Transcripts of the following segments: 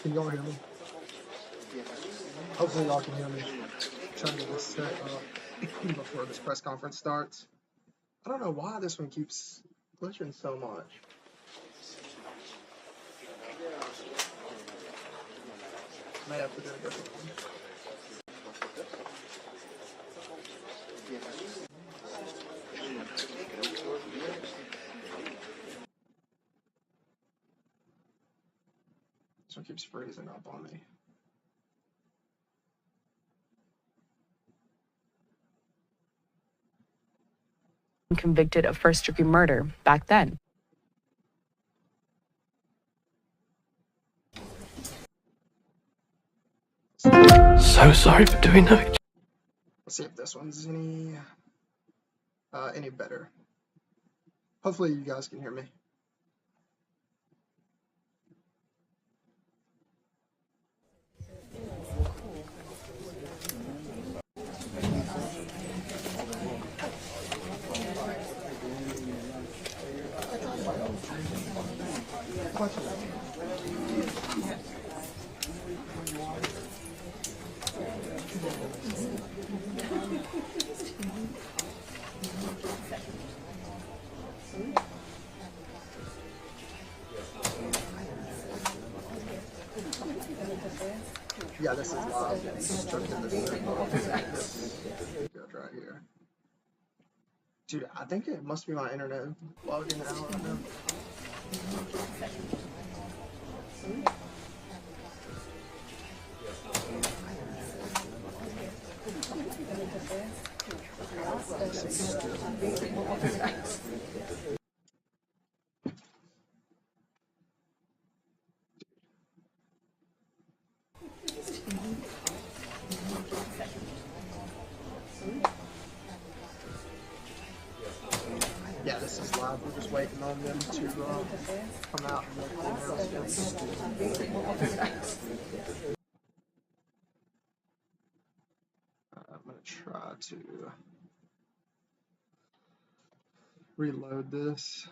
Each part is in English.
Can y'all hear me? Hopefully y'all can hear me. I'm trying to get this set up before this press conference starts. I don't know why this one keeps glitching so much. May have to do a different one. This one keeps freezing up on me. Convicted of first-degree murder back then. So sorry for doing that. Let's see if this one's any better. Hopefully you guys can hear me. Yeah, this is live. Right here. Dude, I think it must be my internet logging out right now. Yeah, this is live. We're just waiting on them to come out and make the announcements. I'm going to try to reload this.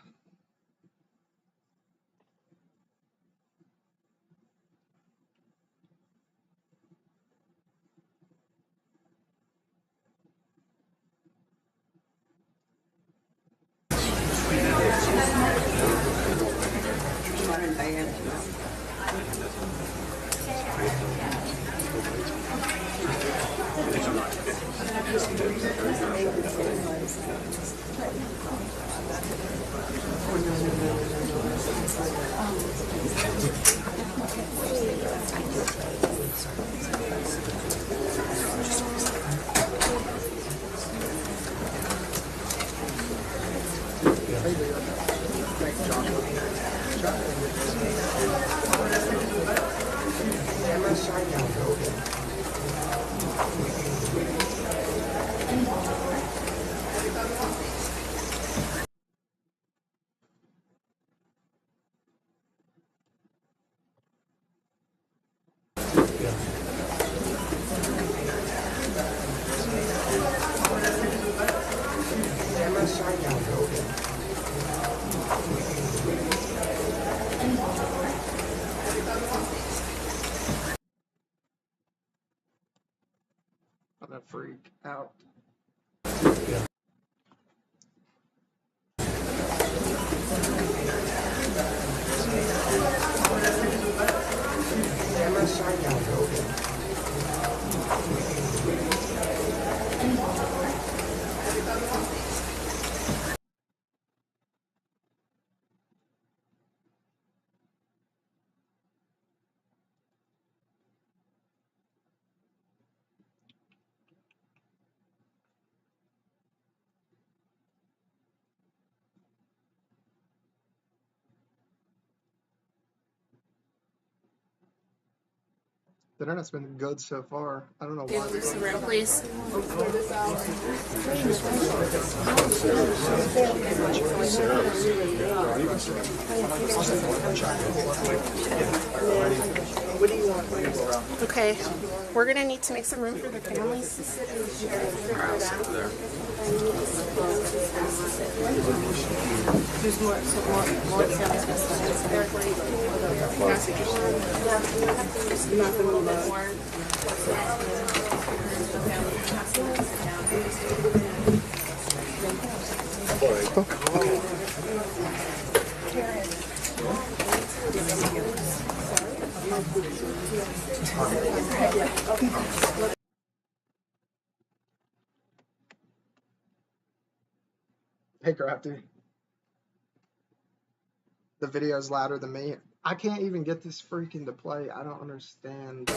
I'm gonna freak out. The internet's been good so far. I don't know why. Leave some room, please. Okay, we're gonna need to make some room for the families. I'll sit over there. There's more families. Hey, Crafty. The video's louder than me. I can't even get this freaking to play. I don't understand.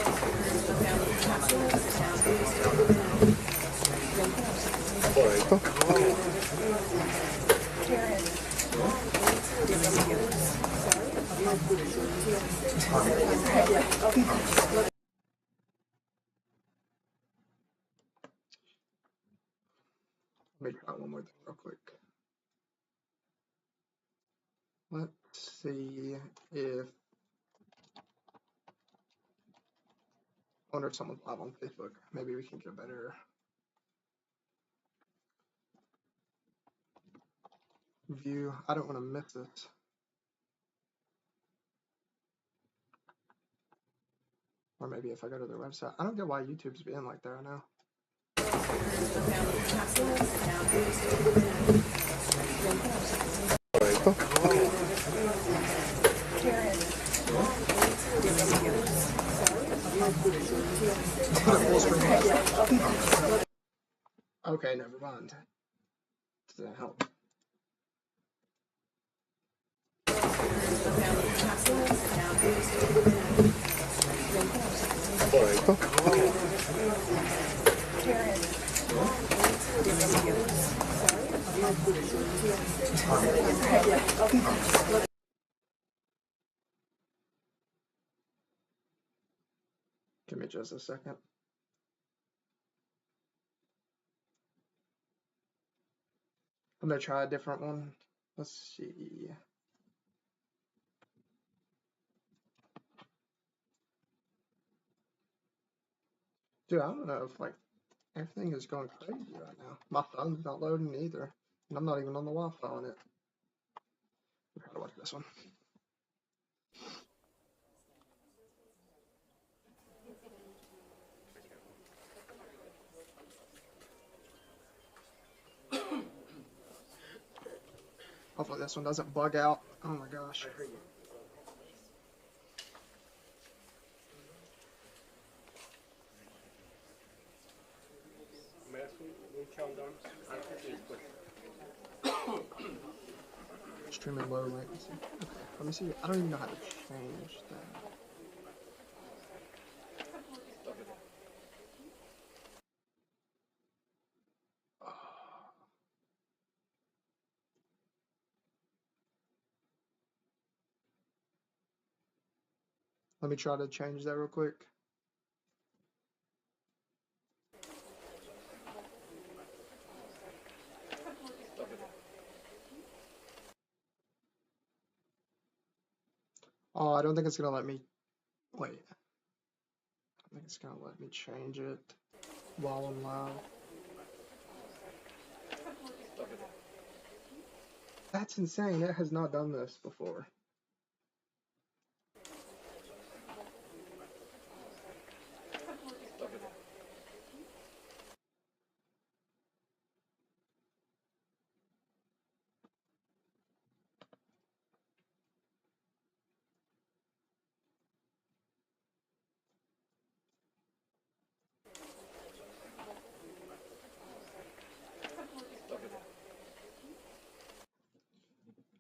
Let me try one more thing real quick. Let's see if I wonder if someone's live on Facebook. Maybe we can get a better view. I don't want to miss this. Or maybe if I go to their website. I don't get why YouTube's being like that right now. Okay, never mind. Doesn't help. Give me just a second. I'm gonna try a different one. Let's see. Dude, I don't know if like everything is going crazy right now. My phone's not loading either. And I'm not even on the Wi-Fi on it. I'll try to watch this one. Hopefully this one doesn't bug out. Oh my gosh. Extremely low latency. Okay, let me see. I don't even know how to change that. Let me try to change that real quick. Oh, I don't think it's gonna let me. Wait. I think it's gonna let me change it while I'm live. That's insane. It has not done this before.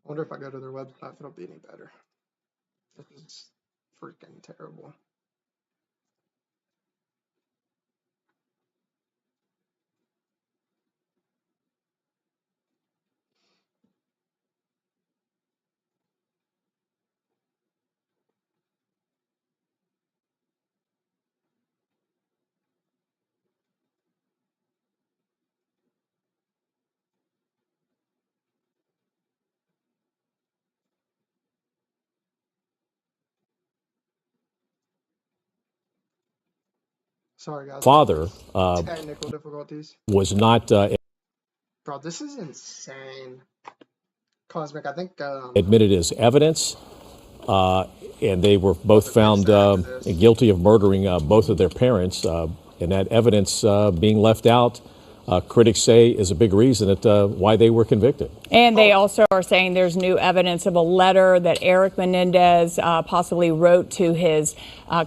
I wonder if I go to their website if it'll be any better. This is freaking terrible. Sorry, guys. Father Technical difficulties. was not Bro, this is insane. Cosmic, I think. admitted as evidence. and they were both found guilty of murdering both of their parents. And that evidence being left out, critics say, is a big reason why they were convicted. And they also are saying there's new evidence of a letter that Eric Menendez possibly wrote to his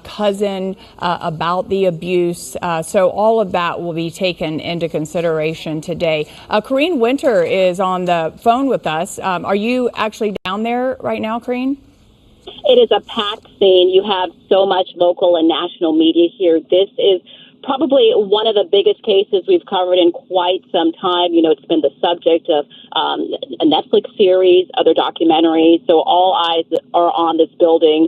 cousin about the abuse. So all of that will be taken into consideration today. Corrine Winter is on the phone with us. Are you actually down there right now, Corrine? It is a packed scene. You have so much local and national media here. This is probably one of the biggest cases we've covered in quite some time. You know, it's been the subject of a Netflix series, other documentaries. So all eyes are on this building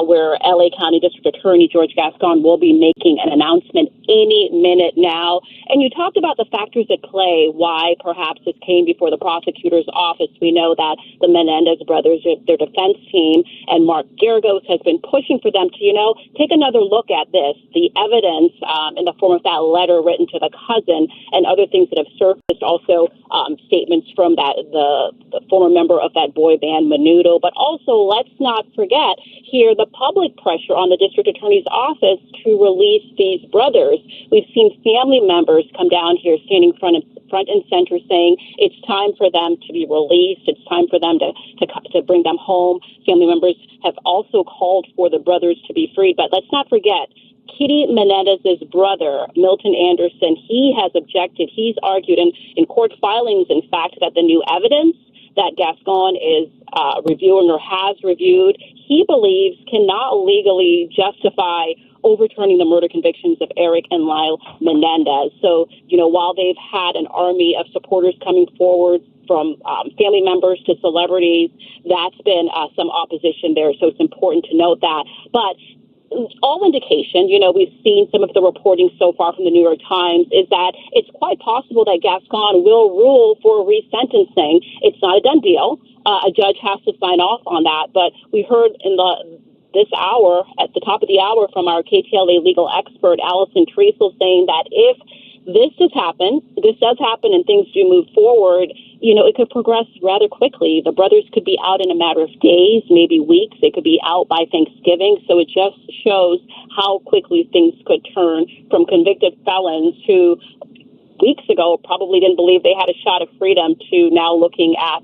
where LA County District Attorney George Gascon will be making an announcement any minute now. And you talked about the factors at play, why perhaps this came before the prosecutor's office. We know that the Menendez brothers, their defense team, and Mark Geragos has been pushing for them to, take another look at this, the evidence in the form of that letter written to the cousin and other things that have surfaced, also statements from the former member of that boy band, Menudo. But also, let's not forget here the public pressure on the district attorney's office to release these brothers. We've seen family members come down here standing front and center saying it's time for them to be released. It's time for them to bring them home. Family members have also called for the brothers to be freed. But let's not forget, Kitty Menendez's brother, Milton Anderson, he has objected. He's argued in court filings, in fact, that the new evidence that Gascon is reviewing or has reviewed, he believes cannot legally justify overturning the murder convictions of Eric and Lyle Menendez. So, while they've had an army of supporters coming forward from family members to celebrities, that's been some opposition there. So it's important to note that. But all indication, we've seen some of the reporting so far from the New York Times, is that it's quite possible that Gascon will rule for resentencing. It's not a done deal. A judge has to sign off on that. But we heard in this hour, at the top of the hour, from our KTLA legal expert, Allison Treisel, saying that if this does happen and things do move forward, it could progress rather quickly. The brothers could be out in a matter of days, maybe weeks. They could be out by Thanksgiving. So it just shows how quickly things could turn from convicted felons who weeks ago probably didn't believe they had a shot of freedom to now looking at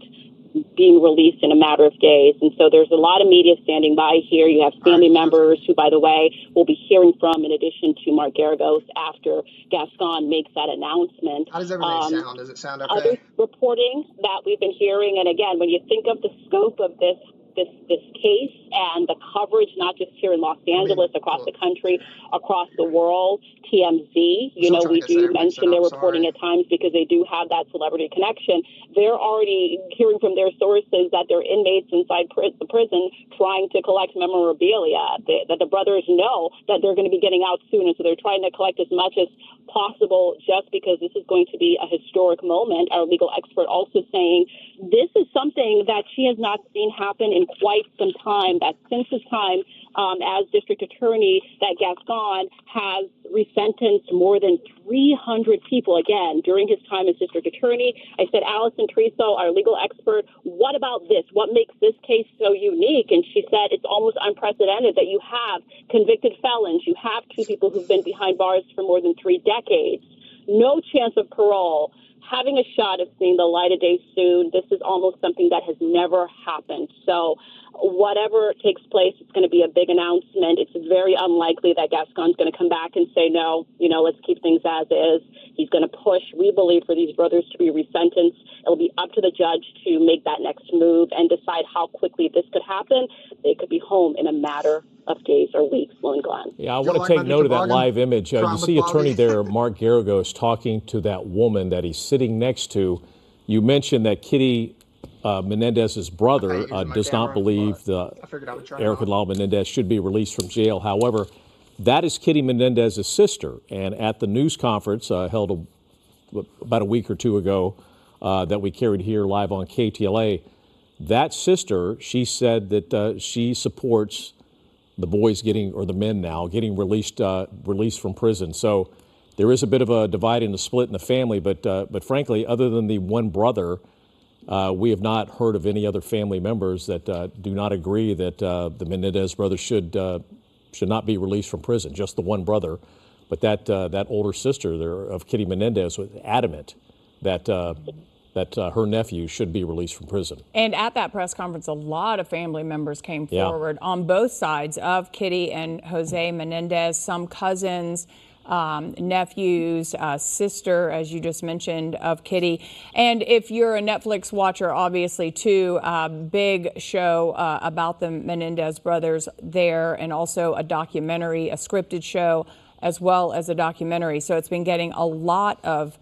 being released in a matter of days. And so there's a lot of media standing by here. You have family members who, by the way, will be hearing from, in addition to Mark Geragos, after Gascon makes that announcement. How does everything sound? Does it sound okay? Other reporting that we've been hearing, and again, when you think of the scope of this case and the coverage, not just here in Los Angeles, across the country, across the world, TMZ, we do mention their reporting at times because they do have that celebrity connection. They're already hearing from their sources that they're inmates inside the prison trying to collect memorabilia, that the brothers know that they're going to be getting out soon, and so they're trying to collect as much as possible just because this is going to be a historic moment. Our legal expert also saying this is something that she has not seen happen in quite some time, that since his time as district attorney, that Gascon has resentenced more than 300 people, again, during his time as district attorney. I said, Allison Treisel, our legal expert, what about this? What makes this case so unique? And she said it's almost unprecedented that you have convicted felons. You have two people who've been behind bars for more than 3 decades. No chance of parole. Having a shot of seeing the light of day soon. This is almost something that has never happened. So whatever takes place, it's going to be a big announcement. It's very unlikely that Gascon's going to come back and say, no, let's keep things as is. He's going to push, we believe, for these brothers to be resentenced. It'll be up to the judge to make that next move and decide how quickly this could happen. They could be home in a matter of days or weeks, Will and Glenn. Yeah, I want to take note of that live image. You see attorney there, Mark Geragos, talking to that woman that he's sitting next to. You mentioned that Kitty Menendez's brother does not believe Eric and Lyle Menendez should be released from jail. However, that is Kitty Menendez's sister. And at the news conference held about a week or two ago that we carried here live on KTLA, that sister, she said that she supports the boys the men now getting released from prison. So there is a bit of a divide and a split in the family, but frankly, other than the one brother, We have not heard of any other family members that do not agree that the Menendez brothers should not be released from prison. Just the one brother, but that older sister there of Kitty Menendez was adamant that her nephew should be released from prison. And at that press conference, a lot of family members came forward on both sides of Kitty and Jose Menendez. Some cousins, nephews, sister, as you just mentioned, of Kitty. And if you're a Netflix watcher, obviously, too, big show about the Menendez brothers there, and also a documentary, a scripted show, as well as a documentary. So it's been getting a lot of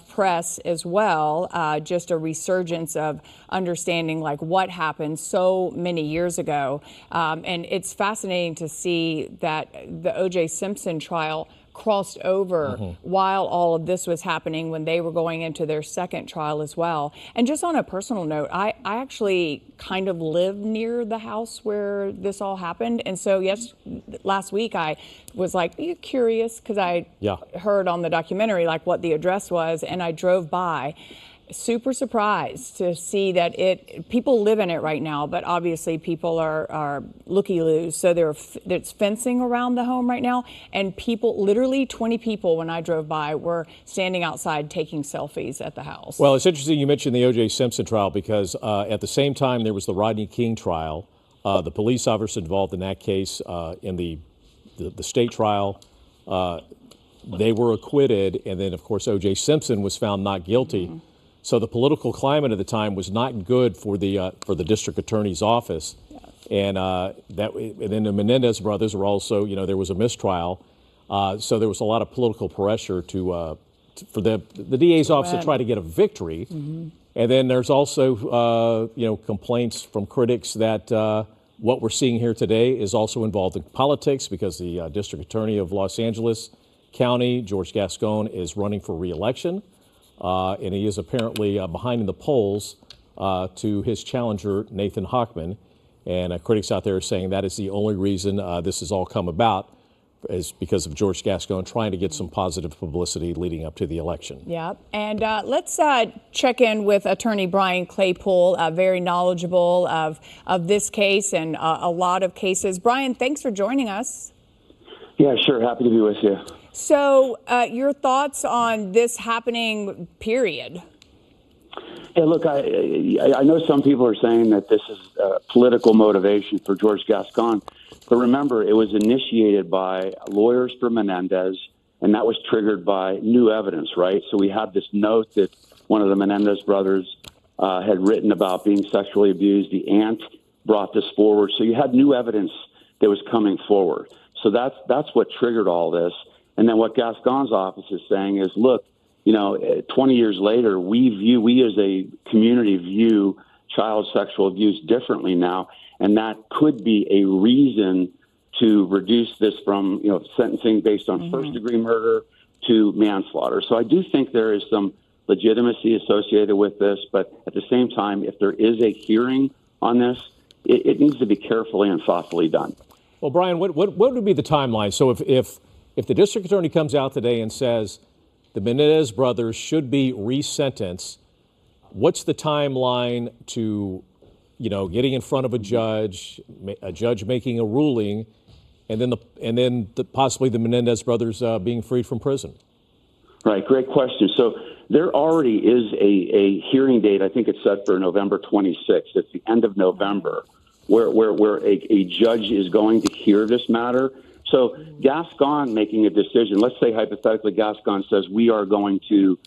press as well, just a resurgence of understanding like what happened so many years ago. And it's fascinating to see that the O.J. Simpson trial crossed over while all of this was happening, when they were going into their second trial as well. And just on a personal note, I actually kind of live near the house where this all happened. And so last week I was like curious, because I heard on the documentary like what the address was, and I drove by. Super surprised to see that people live in it right now, but obviously people are looky-loos. So there's fencing around the home right now, and people, literally 20 people when I drove by, were standing outside taking selfies at the house. Well, it's interesting you mentioned the O.J. Simpson trial, because at the same time there was the Rodney King trial. The police officers involved in that case, in the state trial, they were acquitted, and then of course O.J. Simpson was found not guilty. So the political climate at the time was not good for the district attorney's office, and then the Menendez brothers were also, there was a mistrial, so there was a lot of political pressure for the DA's office to try to get a victory, and then there's also complaints from critics that what we're seeing here today is also involved in politics, because the district attorney of Los Angeles County, George Gascon, is running for re-election. And he is apparently behind in the polls to his challenger, Nathan Hochman. And critics out there are saying that is the only reason this has all come about, is because of George Gascon trying to get some positive publicity leading up to the election. Yeah. And let's check in with Attorney Brian Claypool, very knowledgeable of this case and a lot of cases. Brian, thanks for joining us. Yeah, sure. Happy to be with you. So your thoughts on this happening, period? Yeah, look, I know some people are saying that this is political motivation for George Gascon, but remember, it was initiated by lawyers for Menendez, and that was triggered by new evidence, right? So we had this note that one of the Menendez brothers had written about being sexually abused. The aunt brought this forward. So you had new evidence that was coming forward. So that's what triggered all this. And then what Gascon's office is saying is, look, 20 years later, we as a community view child sexual abuse differently now, and that could be a reason to reduce this from, sentencing based on first-degree murder to manslaughter. So I do think there is some legitimacy associated with this, but at the same time, if there is a hearing on this, it needs to be carefully and thoughtfully done. Well, Brian, what would be the timeline? So if the district attorney comes out today and says the Menendez brothers should be resentenced, what's the timeline to, getting in front of a judge making a ruling, and then possibly the Menendez brothers being freed from prison? Right, great question. So there already is a hearing date. I think it's set for November 26th. It's the end of November, where a judge is going to hear this matter. So Gascon making a decision, let's say hypothetically Gascon says we are going to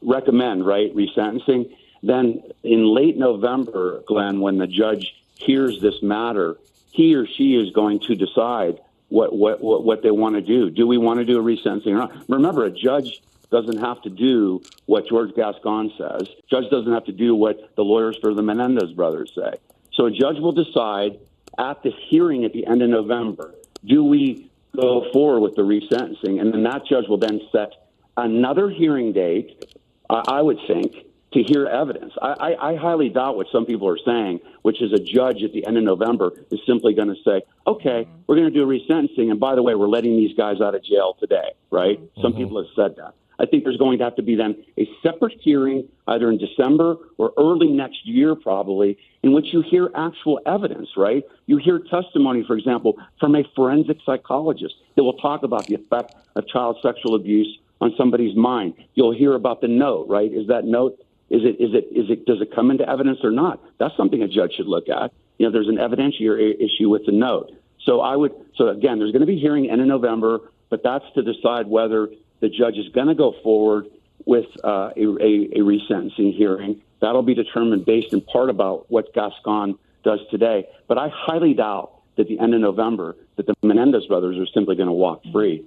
recommend, resentencing. Then in late November, Glenn, when the judge hears this matter, he or she is going to decide what they want to do. Do we want to do a resentencing or not? Remember, a judge doesn't have to do what George Gascon says. Judge doesn't have to do what the lawyers for the Menendez brothers say. So a judge will decide at this hearing at the end of November, do we go forward with the resentencing? And then that judge will then set another hearing date, I would think, to hear evidence. I highly doubt what some people are saying, which is a judge at the end of November is simply going to say, okay, we're going to do a resentencing, and by the way, we're letting these guys out of jail today, right? Some people have said that. I think there's going to have to be then a separate hearing either in December or early next year, probably, in which you hear actual evidence, right? You hear testimony, for example, from a forensic psychologist that will talk about the effect of child sexual abuse on somebody's mind. You'll hear about the note, right? Is that note, does it come into evidence or not? That's something a judge should look at. You know, there's an evidentiary issue with the note. So again, there's going to be hearing end of November, but that's to decide whether the judge is going to go forward with a resentencing hearing. That'll be determined based in part about what Gascon does today. But I highly doubt that at the end of November that the Menendez brothers are simply going to walk free.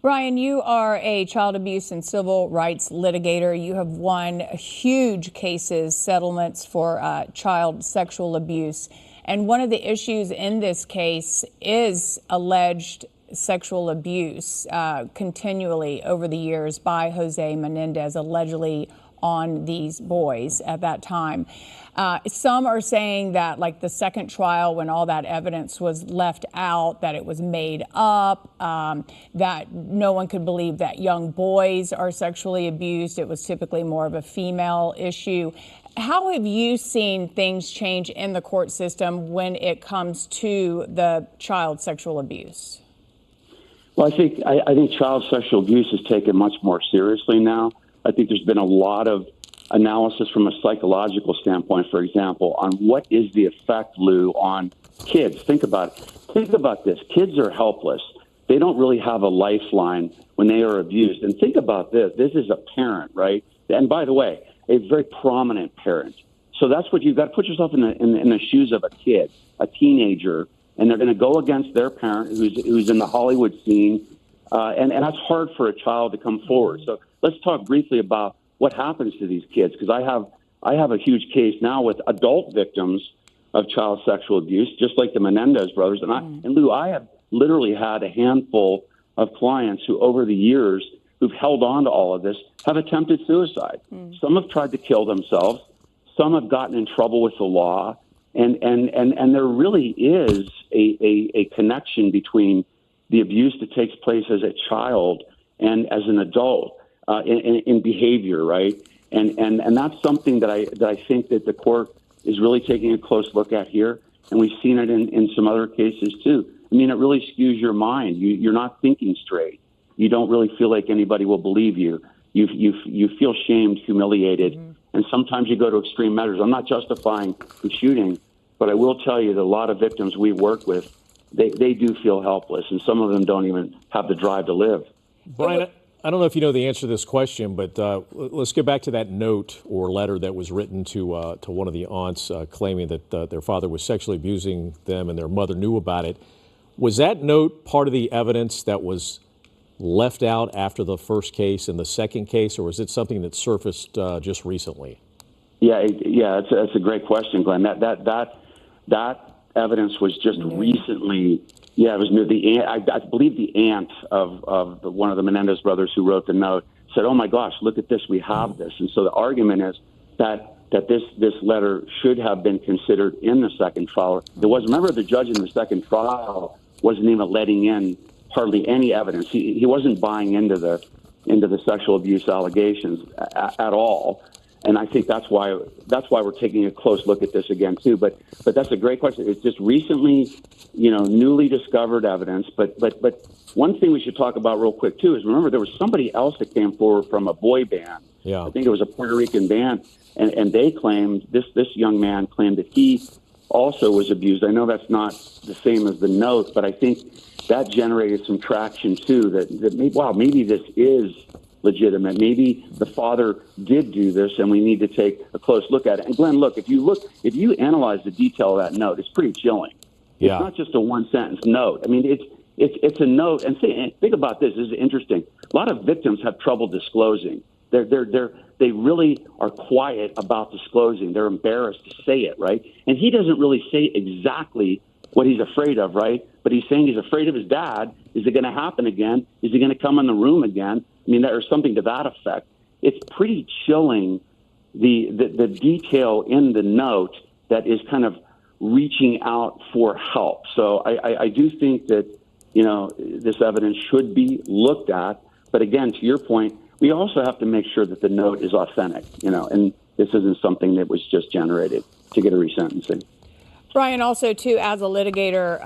Brian, you are a child abuse and civil rights litigator. You have won huge cases, settlements for child sexual abuse. And one of the issues in this case is alleged sexual abuse continually over the years by Jose Menendez, allegedly on these boys at that time. Some are saying that, like the second trial, when all that evidence was left out, that it was made up, that no one could believe that young boys are sexually abused. It was typically more of a female issue. How have you seen things change in the court system when it comes to the child sexual abuse? Well, I think child sexual abuse is taken much more seriously now. I think there's been a lot of analysis from a psychological standpoint, for example, on what is the effect, Lou, on kids. Think about it. Think about this. Kids are helpless. They don't really have a lifeline when they are abused. And think about this. This is a parent, right? And by the way, a very prominent parent. So that's what you've got to put yourself in the shoes of a kid, a teenager, and they're going to go against their parent who's in the Hollywood scene. And that's hard for a child to come forward. So let's talk briefly about what happens to these kids, because I have a huge case now with adult victims of child sexual abuse, just like the Menendez brothers. And Lou, I have literally had a handful of clients who over the years who've held on to all of this have attempted suicide. Some have tried to kill themselves. Some have gotten in trouble with the law. And there really is a connection between the abuse that takes place as a child and as an adult in behavior, right? And that's something that I think that the court is really taking a close look at here, and we've seen it in some other cases too. I mean, it really skews your mind. You're not thinking straight. You don't really feel like anybody will believe you. You feel shamed, humiliated, and sometimes you go to extreme measures. I'm not justifying the shooting, but I will tell you that a lot of victims we work with, they do feel helpless, and some of them don't even have the drive to live. Brian, I don't know if you know the answer to this question, but let's get back to that note or letter that was written to one of the aunts claiming that their father was sexually abusing them and their mother knew about it. Was that note part of the evidence that was left out after the first case and the second case, or was it something that surfaced just recently? Yeah, that's a great question, Glenn. That evidence was just recently. Yeah, it was new. I believe the aunt of one of the Menendez brothers who wrote the note said, "Oh my gosh, look at this, we have this." And so the argument is that this letter should have been considered in the second trial. It was. Remember, the judge in the second trial wasn't even letting in hardly any evidence. He wasn't buying into the sexual abuse allegations at all. And I think that's why we're taking a close look at this again too. But that's a great question. It's just recently, newly discovered evidence. But one thing we should talk about real quick too is, remember, there was somebody else that came forward from a boy band. Yeah. I think it was a Puerto Rican band, and they claimed this young man claimed that he also was abused. I know that's not the same as the note, but I think that generated some traction too. That maybe this is legitimate. Maybe the father did do this, and we need to take a close look at it. And Glenn, look, if you analyze the detail of that note, it's pretty chilling. Yeah. It's not just a one-sentence note. I mean, it's a note. And think about this. This is interesting. A lot of victims have trouble disclosing. They really are quiet about disclosing. They're embarrassed to say it, right? And he doesn't really say exactly what he's afraid of, right? But he's saying he's afraid of his dad. Is it going to happen again? Is he going to come in the room again? I mean, there's something to that effect. It's pretty chilling, the detail in the note that is kind of reaching out for help. So I do think that, this evidence should be looked at. But again, to your point, we also have to make sure that the note is authentic, and this isn't something that was just generated to get a resentencing. Brian, also, too, as a litigator,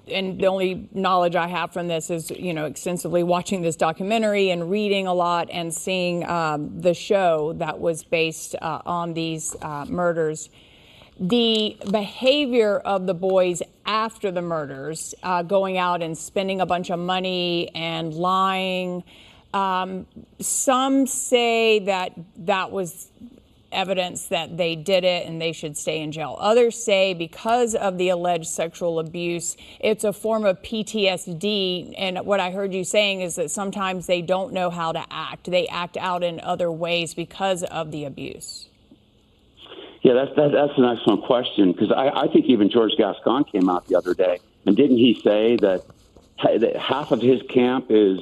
and the only knowledge I have from this is, extensively watching this documentary and reading a lot and seeing the show that was based on these murders. The behavior of the boys after the murders, going out and spending a bunch of money and lying, some say that was evidence that they did it and they should stay in jail. Others say because of the alleged sexual abuse, it's a form of PTSD. And what I heard you saying is that sometimes they don't know how to act. They act out in other ways because of the abuse. Yeah, that's an excellent question, because I think even George Gascon came out the other day, and didn't he say that half of his camp is,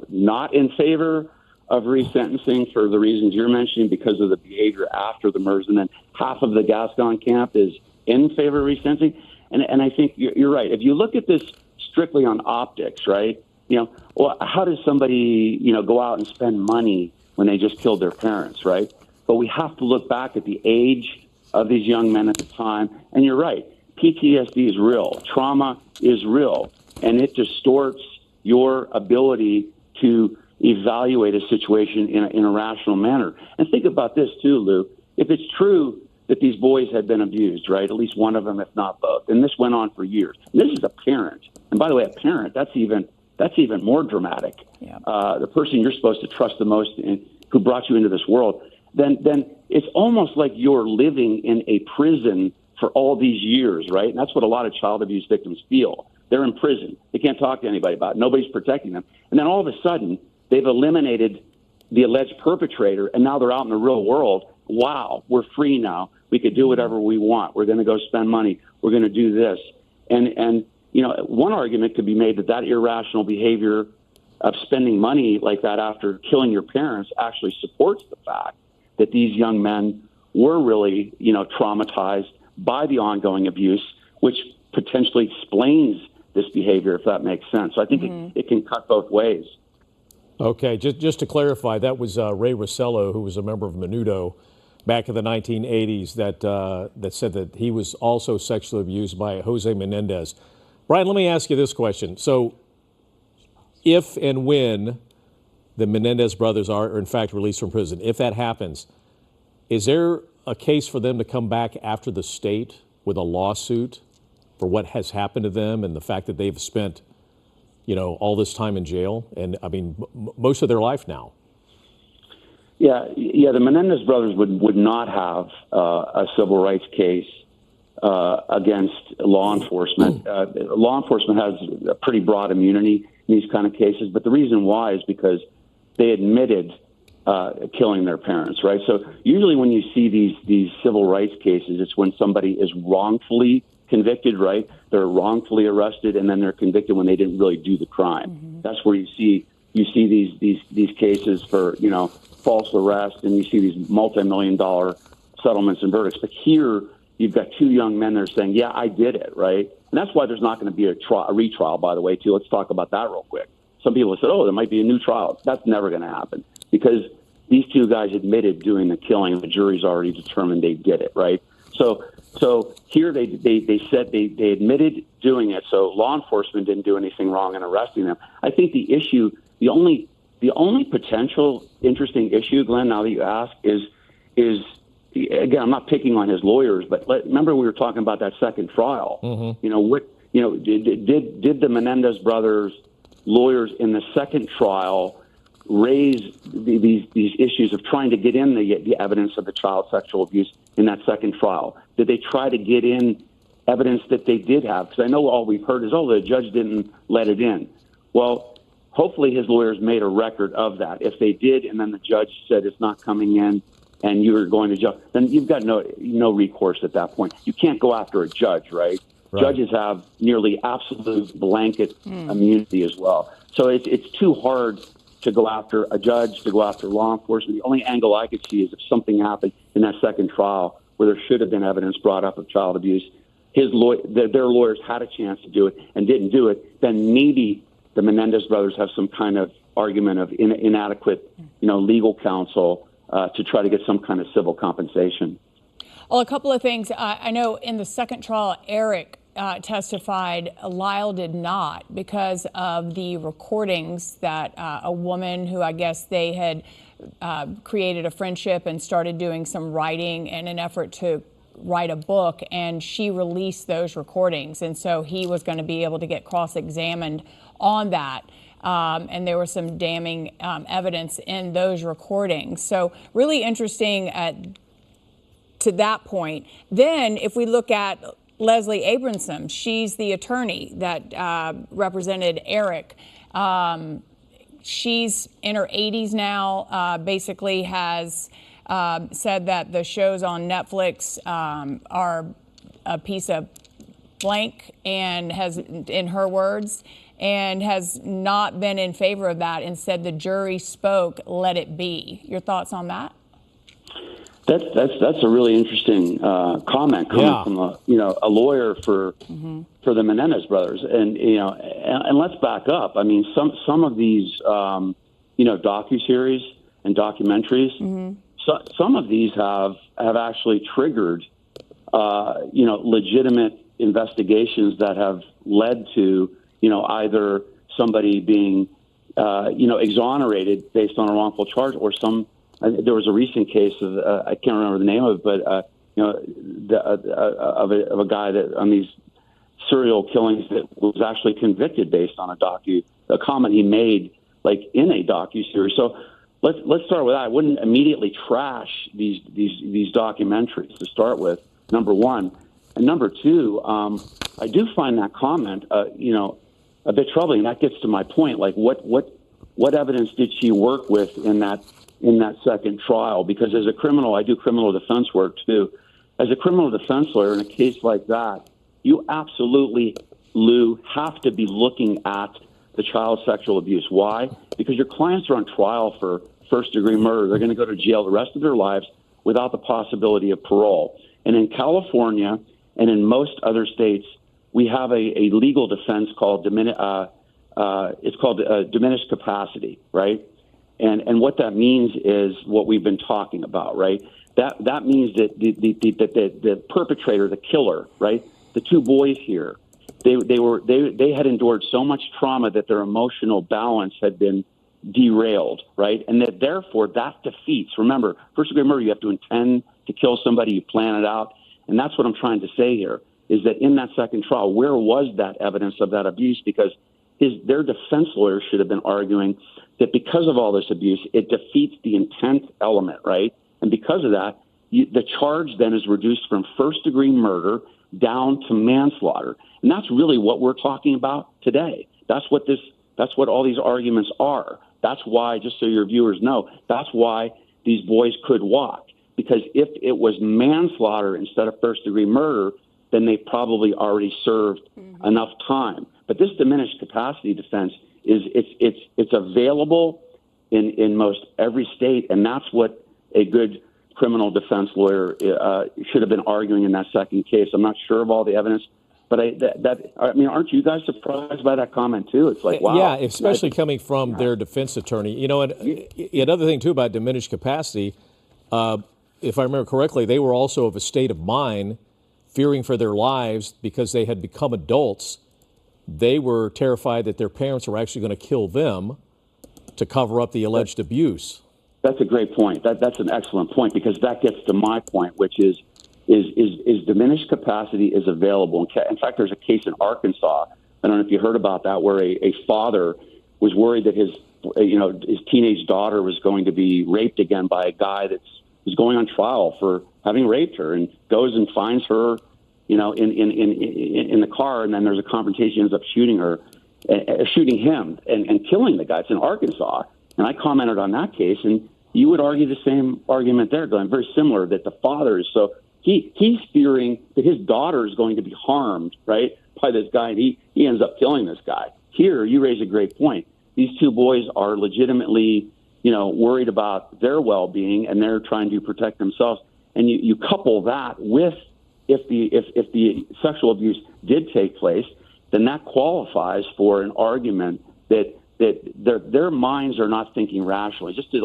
not in favor of resentencing for the reasons you're mentioning because of the behavior after the murders, and then half of the Gascon camp is in favor of resentencing? And I think you're right. If you look at this strictly on optics, right, well, how does somebody, go out and spend money when they just killed their parents, right? But we have to look back at the age of these young men at the time. And you're right, PTSD is real. Trauma is real. And it distorts your ability to evaluate a situation in a rational manner. And think about this too, Lou. If it's true that these boys had been abused, right, at least one of them, if not both, and this went on for years. And this is a parent. And by the way, a parent, that's even more dramatic. Yeah. The person you're supposed to trust the most who brought you into this world, then it's almost like you're living in a prison for all these years, right? And that's what a lot of child abuse victims feel. They're in prison. They can't talk to anybody about it. Nobody's protecting them. And then all of a sudden, they've eliminated the alleged perpetrator, and now they're out in the real world. Wow, we're free now. We could do whatever we want. We're going to go spend money. We're going to do this. And one argument could be made that irrational behavior of spending money like that after killing your parents actually supports the fact that these young men were really, traumatized by the ongoing abuse, which potentially explains this behavior, if that makes sense. So I think it can cut both ways. Okay, just to clarify, that was Ray Rossello, who was a member of Menudo back in the 1980s, that said that he was also sexually abused by Jose Menendez. Brian, let me ask you this question. So if and when the Menendez brothers are in fact released from prison, if that happens, is there a case for them to come back after the state with a lawsuit for what has happened to them and the fact that they've spent, all this time in jail and, most of their life now? Yeah, the Menendez brothers would not have a civil rights case against law enforcement. Law enforcement has a pretty broad immunity in these kind of cases, but the reason why is because they admitted killing their parents, right? So usually when you see these civil rights cases, it's when somebody is wrongfully convicted, right? They're wrongfully arrested, and then they're convicted when they didn't really do the crime. Mm-hmm. That's where you see these cases for false arrest, and you see these multi-million-dollar settlements and verdicts. But here you've got two young men that are saying, "Yeah, I did it," right? And that's why there's not going to be a retrial, by the way, too. Let's talk about that real quick. Some people have said, "Oh, there might be a new trial." That's never going to happen because these two guys admitted doing the killing, and the jury's already determined they did it, right? So here they said they admitted doing it, so law enforcement didn't do anything wrong in arresting them. I think the issue, the only potential interesting issue, Glenn, now that you ask, is again, I'm not picking on his lawyers, but remember we were talking about that second trial. Mm-hmm. Did the Menendez brothers' lawyers in the second trial raise these issues of trying to get in the evidence of the child sexual abuse in that second trial? Did they try to get in evidence that they did have? Because I know all we've heard is, the judge didn't let it in. Well, hopefully his lawyers made a record of that. If they did, and then the judge said it's not coming in, and you're going to jail, then you've got no recourse at that point. You can't go after a judge, right? Judges have nearly absolute blanket immunity as well. So it's too hard to go after a judge, to go after law enforcement. The only angle I could see is if something happened in that second trial where there should have been evidence brought up of child abuse, their lawyers had a chance to do it and didn't do it, then maybe the Menendez brothers have some kind of argument of inadequate, legal counsel to try to get some kind of civil compensation. Well, a couple of things. I know in the second trial, Eric testified. Lyle did not, because of the recordings that a woman who I guess they had created a friendship and started doing some writing in an effort to write a book, and she released those recordings. And so he was going to be able to get cross-examined on that. And there was some damning evidence in those recordings. So really interesting to that point. Then if we look at Leslie Abramson, she's the attorney that represented Eric. She's in her 80s now, basically has said that the shows on Netflix are a piece of blank, and has, in her words, and has not been in favor of that and said the jury spoke, let it be. Your thoughts on that? That's a really interesting comment coming from a lawyer for the Menendez brothers, and and let's back up. I mean, some of these docuseries and documentaries, some of these have actually triggered legitimate investigations that have led to either somebody being exonerated based on a wrongful charge, or some. There was a recent case of I can't remember the name of it, but of a guy that on these serial killings that was actually convicted based on a comment he made, like in a docuseries. So let's start with that. I wouldn't immediately trash these documentaries to start with. Number one, and number two, I do find that comment a bit troubling. That gets to my point. Like what evidence did she work with in that second trial? Because as a criminal, I do criminal defense work too. As a criminal defense lawyer in a case like that, you absolutely, Lou, have to be looking at the child sexual abuse. Why? Because your clients are on trial for first-degree murder. They're going to go to jail the rest of their lives without the possibility of parole. And in California and in most other states, we have a legal defense called diminished capacity, right? And what that means is what we've been talking about, right? That means that the perpetrator, the killer, right? The two boys here, they had endured so much trauma that their emotional balance had been derailed, right? And that therefore that defeats. Remember, first-degree murder, you have to intend to kill somebody, you plan it out, and that's what I'm trying to say here. Is that in that second trial, where was that evidence of that abuse? Because their defense lawyers should have been arguing that because of all this abuse, it defeats the intent element, right? And because of that, the charge then is reduced from first-degree murder down to manslaughter. And that's really what we're talking about today. That's what all these arguments are. That's why, just so your viewers know, that's why these boys could walk. Because if it was manslaughter instead of first-degree murder, then they probably already served enough time. But this diminished capacity defense it's available in most every state, and that's what a good criminal defense lawyer should have been arguing in that second case. I'm not sure of all the evidence, but aren't you guys surprised by that comment too? It's like, wow. Yeah, especially coming from their defense attorney. And another thing too about diminished capacity, if I remember correctly, they were also of a state of mind fearing for their lives because they had become adults. They were terrified that their parents were actually going to kill them to cover up the alleged abuse. That's a great point. That's an excellent point, because that gets to my point, which is diminished capacity is available. In fact, there's a case in Arkansas. I don't know if you heard about that, where a father was worried that his teenage daughter was going to be raped again by a guy was going on trial for having raped her, and goes and finds her, in the car, and then there's a confrontation. He ends up shooting him and killing the guy. It's in Arkansas, and I commented on that case, and you would argue the same argument there, Glenn. Very similar, that the father is he's fearing that his daughter is going to be harmed, right, by this guy, and he ends up killing this guy. Here, you raise a great point. These two boys are legitimately, worried about their well-being, and they're trying to protect themselves. And you couple that with if the sexual abuse did take place, then that qualifies for an argument that that their minds are not thinking rationally. Just to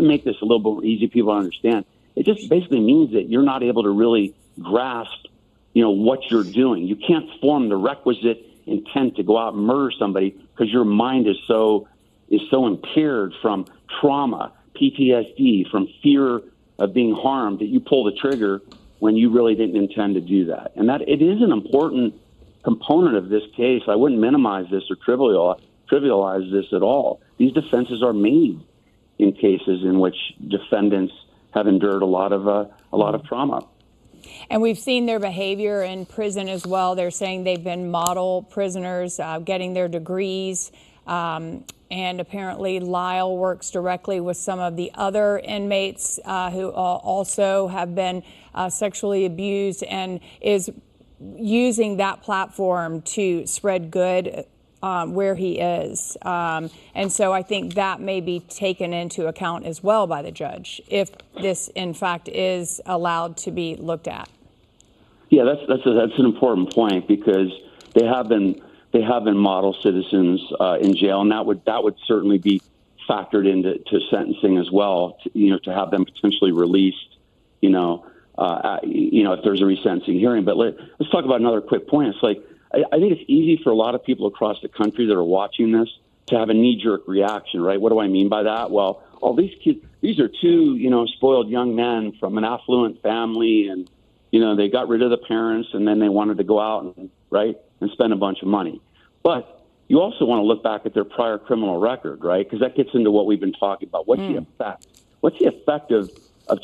make this a little bit more easy for people to understand, it just basically means that you're not able to really grasp, what you're doing. You can't form the requisite intent to go out and murder somebody because your mind is so impaired from trauma, PTSD, from fear of being harmed, that you pull the trigger when you really didn't intend to do that. And that it is an important component of this case. I wouldn't minimize this or trivialize this at all. These defenses are made in cases in which defendants have endured a lot of trauma. And we've seen their behavior in prison as well. They're saying they've been model prisoners, getting their degrees. And apparently Lyle works directly with some of the other inmates who also have been sexually abused, and is using that platform to spread good where he is. And so I think that may be taken into account as well by the judge if this, in fact, is allowed to be looked at. Yeah, that's an important point, because they have been model citizens in jail, and that would certainly be factored into sentencing as well. To have them potentially released, if there's a resentencing hearing. But let's talk about another quick point. It's like, I think it's easy for a lot of people across the country that are watching this to have a knee-jerk reaction, right? What do I mean by that? Well, all these kids, these are two, spoiled young men from an affluent family, and, they got rid of the parents, and then they wanted to go out and spend a bunch of money. But you also want to look back at their prior criminal record, right? Because that gets into what we've been talking about. What's the effect? What's the effect of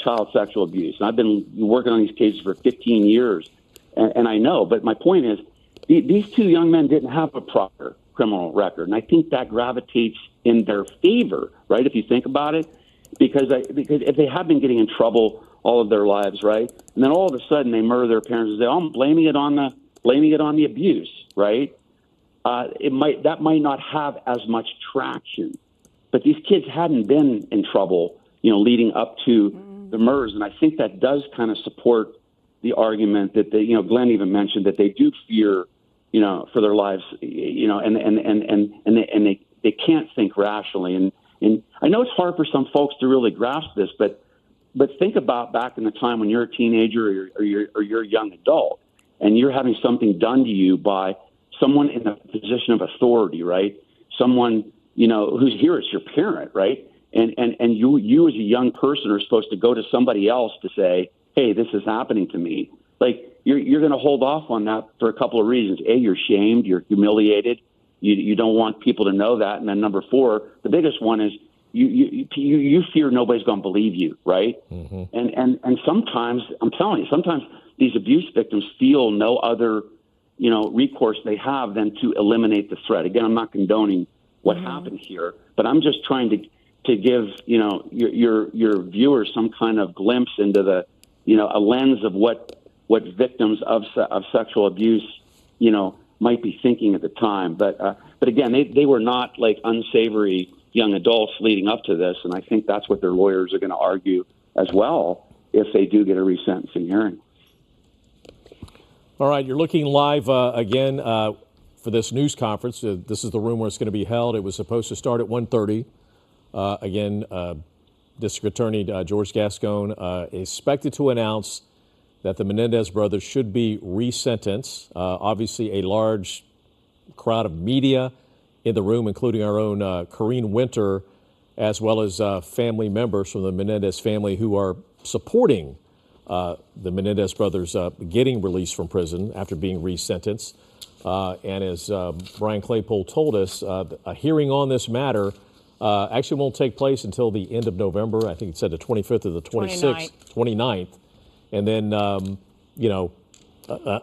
child sexual abuse? And I've been working on these cases for 15 years, and I know. But my point is, these two young men didn't have a proper criminal record, and I think that gravitates in their favor, right? If you think about it, because if they have been getting in trouble all of their lives, right, and then all of a sudden they murder their parents and say, "Oh, I'm blaming it on the abuse," right? That might not have as much traction, but these kids hadn't been in trouble, leading up to the murders, and I think that does kind of support the argument that Glenn even mentioned that they do fear, for their lives, and they can't think rationally, and I know it's hard for some folks to really grasp this, but think about back in the time when you're a teenager or you're a young adult, and you're having something done to you by someone in a position of authority, right? Someone, who's here, it's your parent, right? And you as a young person are supposed to go to somebody else to say, "Hey, this is happening to me." Like, you're going to hold off on that for a couple of reasons. A, you're shamed, you're humiliated, you don't want people to know that, and then number 4, the biggest one is you fear nobody's going to believe you, right? Mm-hmm. And sometimes, I'm telling you, sometimes these abuse victims feel no other recourse they have than to eliminate the threat. Again, I'm not condoning what happened here, but I'm just trying to give your viewers some kind of glimpse into the a lens of what victims of sexual abuse might be thinking at the time. But again, they were not like unsavory young adults leading up to this, and I think that's what their lawyers are going to argue as well if they do get a resentencing hearing. All right, you're looking live again for this news conference. This is the room where it's going to be held. It was supposed to start at 1:30. Again, District Attorney George Gascon is expected to announce that the Menendez brothers should be resentenced. Obviously, a large crowd of media in the room, including our own Corrine Winter, as well as family members from the Menendez family who are supporting the Menendez brothers getting released from prison after being resentenced. And as Brian Claypool told us, a hearing on this matter actually won't take place until the end of November. I think it said the 25th or the 26th, 29th. And then,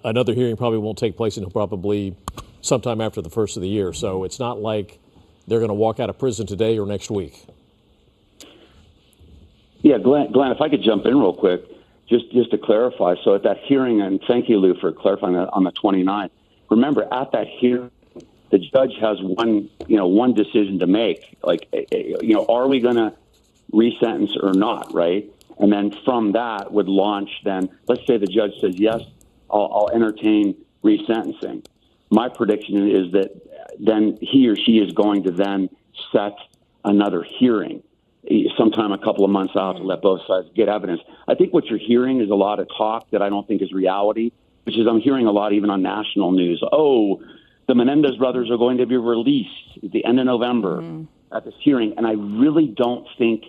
another hearing probably won't take place until probably sometime after the first of the year. So it's not like they're going to walk out of prison today or next week. Yeah, Glenn, if I could jump in real quick, just to clarify. So at that hearing, and thank you, Lou, for clarifying that on the 29th, remember at that hearing, the judge has one decision to make. Like, are we going to resentence or not, right? And then from that would launch then, let's say the judge says, yes, I'll entertain resentencing. my prediction is that then he or she is going to then set another hearing sometime a couple of months out to let both sides get evidence. I think what you're hearing is a lot of talk that I don't think is reality, which is I'm hearing a lot even on national news. Oh, the Menendez brothers are going to be released at the end of November at this hearing, and I really don't think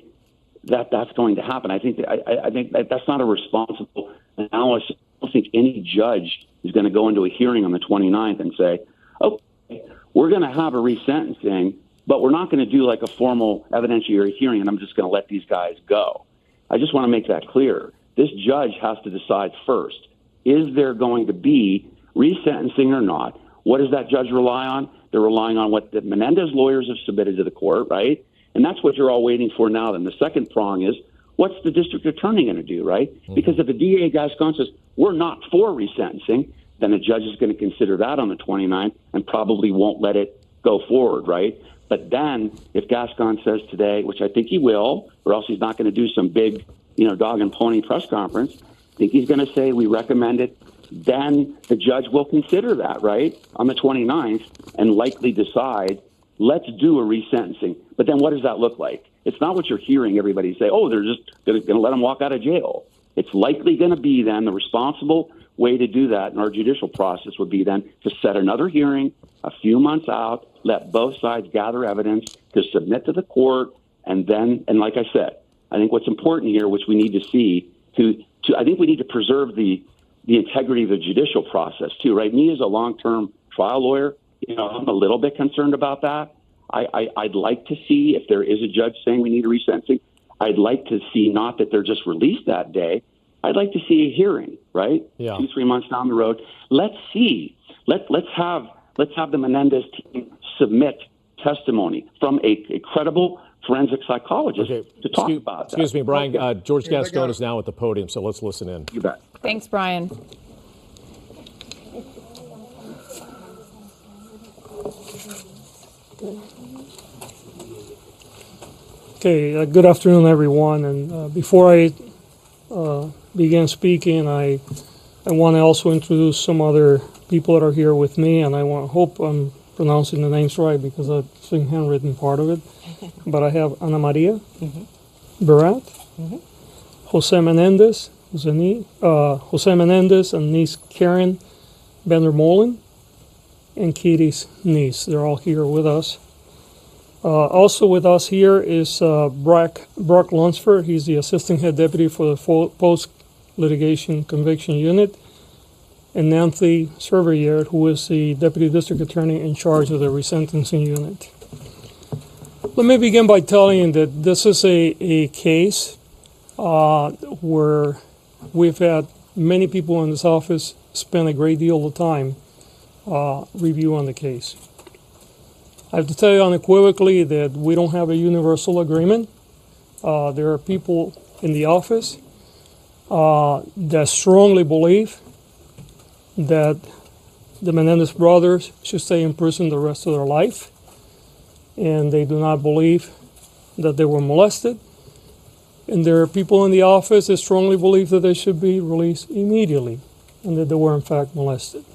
that that's going to happen. I think that that's not a responsible analysis. I don't think any judge is going to go into a hearing on the 29th and say, okay, we're going to have a resentencing, but we're not going to do like a formal evidentiary hearing, and I'm just going to let these guys go. I just want to make that clear. This judge has to decide first, is there going to be resentencing or not? What does that judge rely on? They're relying on what the Menendez lawyers have submitted to the court, right? And that's what you're all waiting for now. Then the second prong is, what's the district attorney going to do, right? Because if the DA Gascon says, we're not for resentencing, then the judge is going to consider that on the 29th and probably won't let it go forward, right? But then if Gascon says today, which I think he will, or else he's not going to do some big, dog and pony press conference, I think he's going to say we recommend it, then the judge will consider that, right, on the 29th and likely decide, let's do a resentencing. But then what does that look like? It's not what you're hearing everybody say, oh, they're just going to let him walk out of jail. It's likely going to be then the responsible way to do that in our judicial process would be then to set another hearing a few months out, let both sides gather evidence to submit to the court, and then, and like I said, I think what's important here, which we need to see, I think we need to preserve the integrity of the judicial process too, right? Me as a long-term trial lawyer, I'm a little bit concerned about that. I'd like to see if there is a judge saying we need a resentencing. I'd like to see not that they're just released that day. I'd like to see a hearing, right? Yeah. 2-3 months down the road. Let's see. Let's have the Menendez team submit testimony from a credible forensic psychologist to talk about that. Excuse me, Brian. George Gascon is now at the podium, so let's listen in. You bet. Thanks, Brian. Okay, good afternoon, everyone. And before I begin speaking, I want to also introduce some other people that are here with me, and I hope I'm pronouncing the names right because I've seen handwritten part of it. But I have Ana Maria Barat, Jose Menendez, Jose Menendez and niece Karen Bender-Molen, and Kitty's niece. They're all here with us. Also with us here is Brock Lunsford. He's the Assistant Head Deputy for the Post-Litigation Conviction Unit, and Nancy Cervier, who is the Deputy District Attorney in charge of the Resentencing Unit. Let me begin by telling you that this is a case where we've had many people in this office spend a great deal of time reviewing the case. I have to tell you unequivocally that we don't have a universal agreement. There are people in the office that strongly believe that the Menendez brothers should stay in prison the rest of their life, and they do not believe that they were molested. And there are people in the office that strongly believe that they should be released immediately and that they were in fact molested.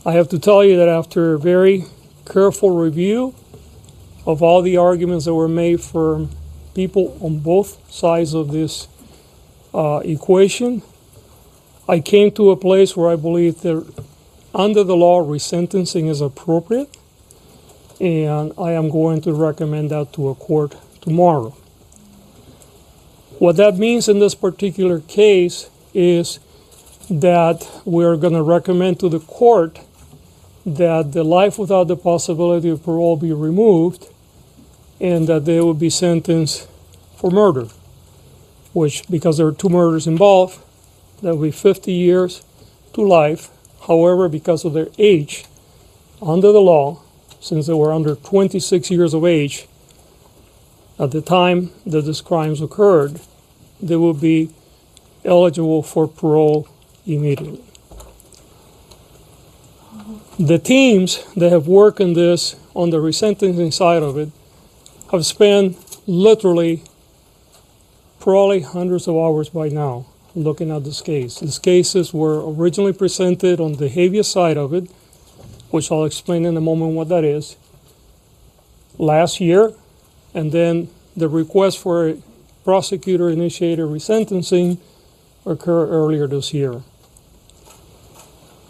I have to tell you that after a very careful review of all the arguments that were made for people on both sides of this equation, I came to a place where I believe that under the law, resentencing is appropriate, and I am going to recommend that to a court tomorrow. What that means in this particular case is that we're going to recommend to the court that the life without the possibility of parole be removed and that they will be sentenced for murder, which, because there are 2 murders involved, that will be 50 years to life. However, because of their age, under the law, since they were under 26 years of age at the time that these crimes occurred, they will be eligible for parole immediately. The teams that have worked on this, on the resentencing side of it, have spent literally probably hundreds of hours by now looking at this case. These cases were originally presented on the habeas side of it which I'll explain in a moment what that is, last year, and then the request for a prosecutor-initiated resentencing occurred earlier this year.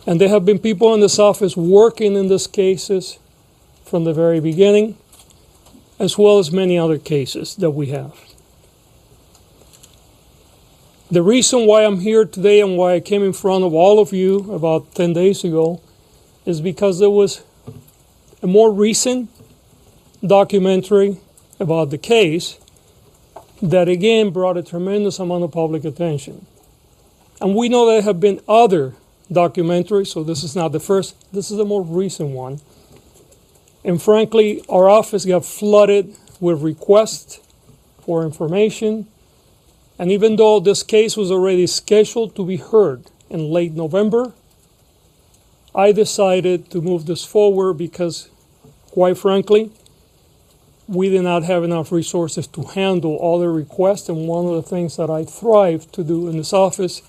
And there have been people in this office working in these cases from the very beginning, as well as many other cases that we have. The reason why I'm here today and why I came in front of all of you about 10 days ago is because there was a more recent documentary about the case that again brought a tremendous amount of public attention. And we know there have been other documentaries, so this is not the first, this is the more recent one. And frankly, our office got flooded with requests for information. And even though this case was already scheduled to be heard in late November, I decided to move this forward because, quite frankly, we did not have enough resources to handle all the requests. And one of the things that I thrive to do in this office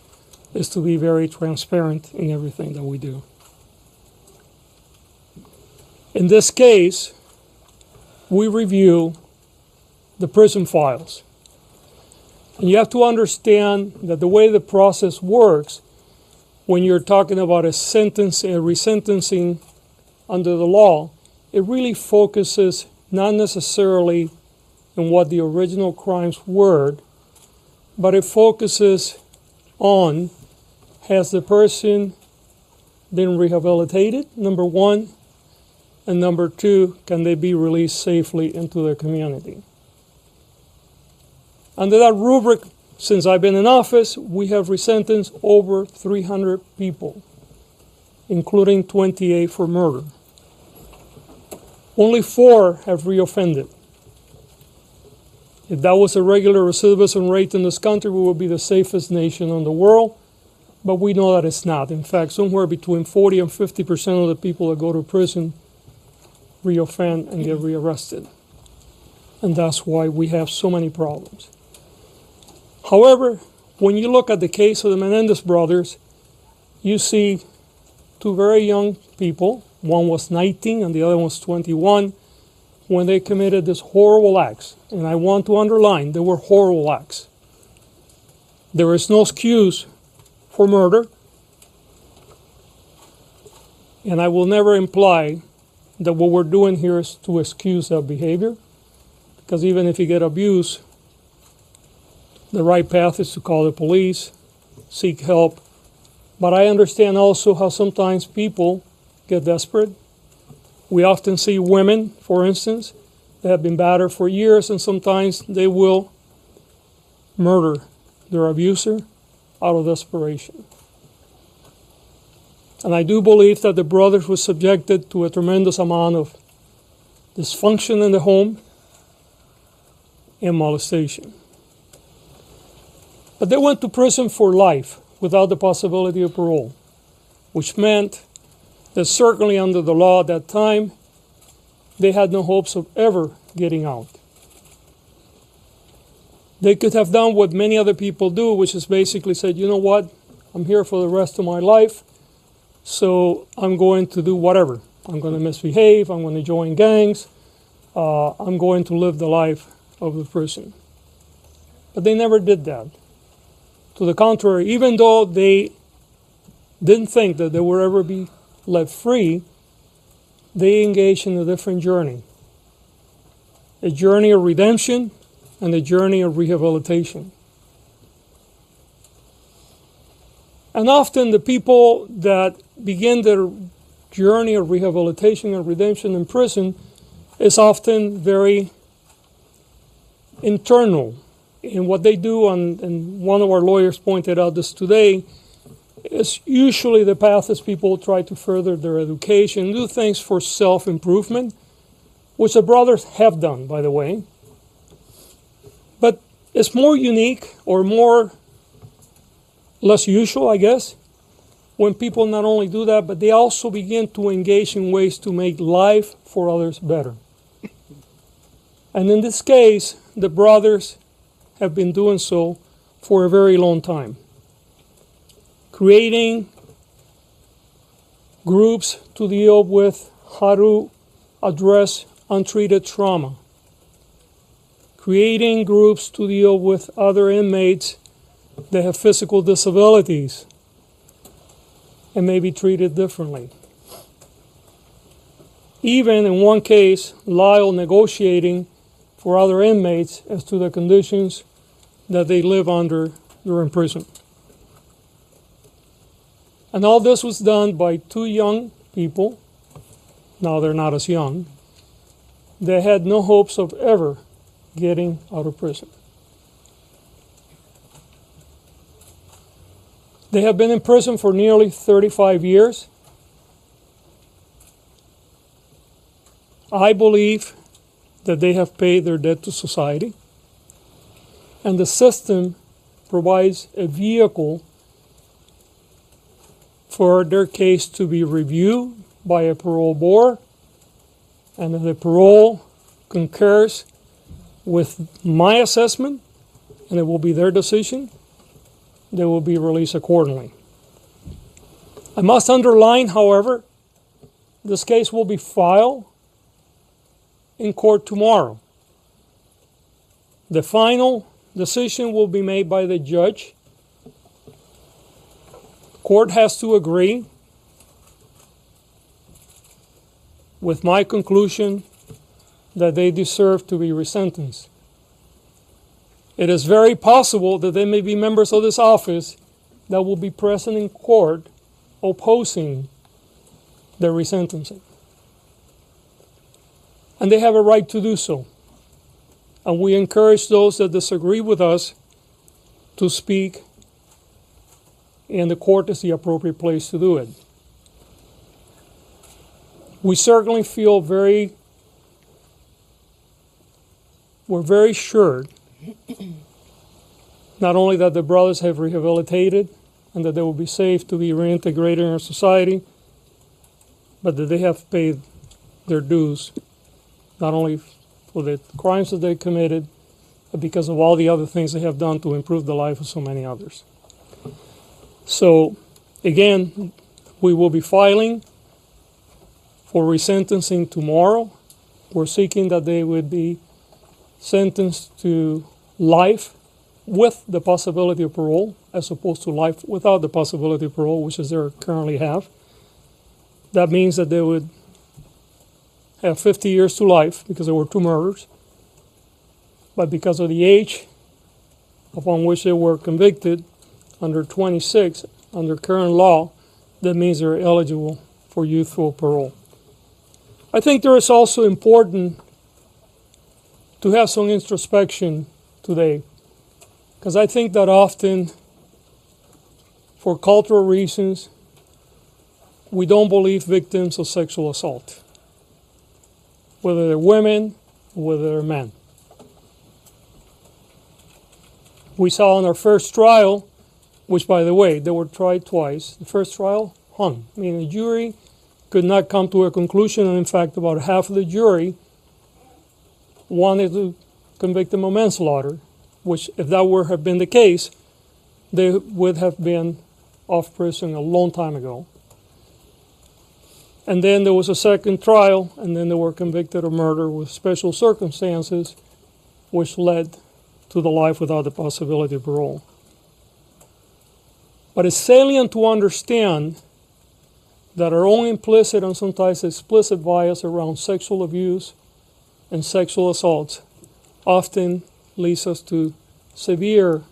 is to be very transparent in everything that we do. In this case, we review the prison files. And you have to understand that the way the process works, when you're talking about a resentencing under the law, it really focuses not necessarily on what the original crimes were, but it focuses on, has the person been rehabilitated, number one, and number two, can they be released safely into their community? Under that rubric, since I've been in office, we have resentenced over 300 people, including 28 for murder. Only 4 have reoffended. If that was a regular recidivism rate in this country, we would be the safest nation in the world, but we know that it's not. In fact, somewhere between 40 and 50% of the people that go to prison reoffend and get rearrested. And that's why we have so many problems. However, when you look at the case of the Menendez brothers, you see 2 very young people. One was 19 and the other one was 21 when they committed these horrible acts. And I want to underline, they were horrible acts. There is no excuse for murder. And I will never imply that what we're doing here is to excuse that behavior. Because even if you get abused, the right path is to call the police, seek help. But I understand also how sometimes people get desperate. We often see women, for instance, that have been battered for years, and sometimes they will murder their abuser out of desperation. And I do believe that the brothers were subjected to a tremendous amount of dysfunction in the home and molestation. But they went to prison for life without the possibility of parole, which meant that certainly under the law at that time, they had no hopes of ever getting out. They could have done what many other people do, which is basically said, you know what, I'm here for the rest of my life, so I'm going to do whatever. I'm going to misbehave, I'm going to join gangs, I'm going to live the life of the prison. But they never did that. To the contrary, even though they didn't think that they would ever be let free, they engaged in a different journey. A journey of redemption and a journey of rehabilitation. And often the people that begin their journey of rehabilitation and redemption in prison is often very internal. And what they do, and one of our lawyers pointed out this today, is usually the path is people try to further their education, do things for self-improvement, which the brothers have done, by the way. But it's more unique or less usual, I guess, when people not only do that, but they also begin to engage in ways to make life for others better. And in this case, the brothers have been doing so for a very long time, creating groups to deal with how to address untreated trauma, creating groups to deal with other inmates that have physical disabilities and may be treated differently. Even in one case, Lyle negotiating for other inmates as to the conditions that they live under during prison. And all this was done by two young people, now they're not as young, that had no hopes of ever getting out of prison. They have been in prison for nearly 35 years. I believe that they have paid their debt to society, and the system provides a vehicle for their case to be reviewed by a parole board, and if the parole concurs with my assessment, and it will be their decision, they will be released accordingly. I must underline, however, this case will be filed in court tomorrow. The final decision will be made by the judge. Court has to agree with my conclusion that they deserve to be resentenced. It is very possible that there may be members of this office that will be present in court opposing the resentencing. And they have a right to do so. And we encourage those that disagree with us to speak, and the court is the appropriate place to do it. We certainly feel we're very sure not only that the brothers have rehabilitated and that they will be safe to be reintegrated in our society, but that they have paid their dues, not only for the crimes that they committed, but because of all the other things they have done to improve the life of so many others. So, again, we will be filing for resentencing tomorrow. We're seeking that they would be sentenced to life with the possibility of parole, as opposed to life without the possibility of parole, which is they currently have. That means that they would have 50 years to life because there were two murders. But because of the age upon which they were convicted, under 26, under current law, that means they're eligible for youthful parole. I think there is also important to have some introspection today, because I think that often, for cultural reasons, we don't believe victims of sexual assault, whether they're women or whether they're men. We saw in our first trial, which, by the way, they were tried twice. The first trial hung, meaning the jury could not come to a conclusion, and in fact, about half of the jury wanted to convict them of manslaughter, which, if that were have been the case, they would have been off prison a long time ago. And then there was a second trial, and then they were convicted of murder with special circumstances, which led to the life without the possibility of parole. But it's salient to understand that our own implicit and sometimes explicit bias around sexual abuse and sexual assaults often leads us to severe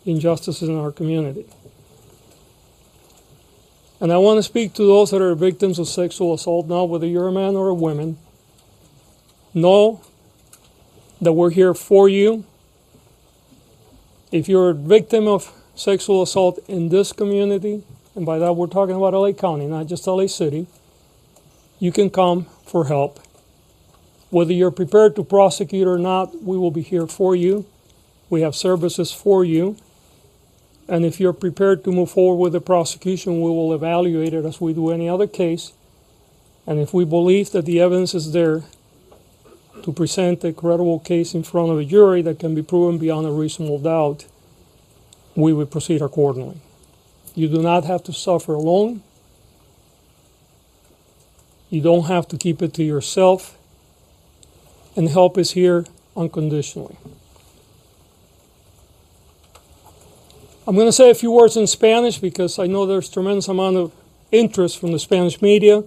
injustices in our community. And I want to speak to those that are victims of sexual assault now, whether you're a man or a woman. Know that we're here for you. If you're a victim of sexual assault in this community, and by that we're talking about LA County, not just LA City, you can come for help. Whether you're prepared to prosecute or not, we will be here for you. We have services for you. And if you're prepared to move forward with the prosecution, we will evaluate it as we do any other case. And if we believe that the evidence is there to present a credible case in front of a jury that can be proven beyond a reasonable doubt, we will proceed accordingly. You do not have to suffer alone. You don't have to keep it to yourself, and help is here unconditionally. I'm going to say a few words in Spanish because I know there's tremendous amount of interest from the Spanish media,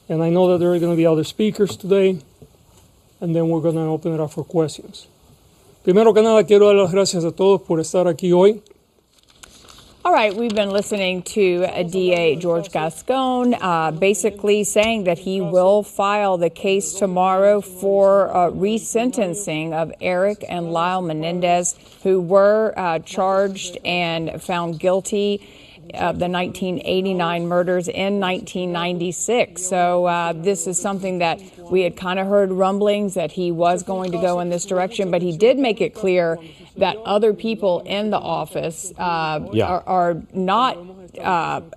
and I know that there are going to be other speakers today, and then we're going to open it up for questions. Primero que nada, quiero dar las gracias a todos por estar aquí hoy. All right, we've been listening to DA George Gascon basically saying that he will file the case tomorrow for resentencing of Eric and Lyle Menendez, who were charged and found guilty of the 1989 murders in 1996. So this is something that we had kind of heard rumblings that he was going to go in this direction, but he did make it clear that other people in the office are not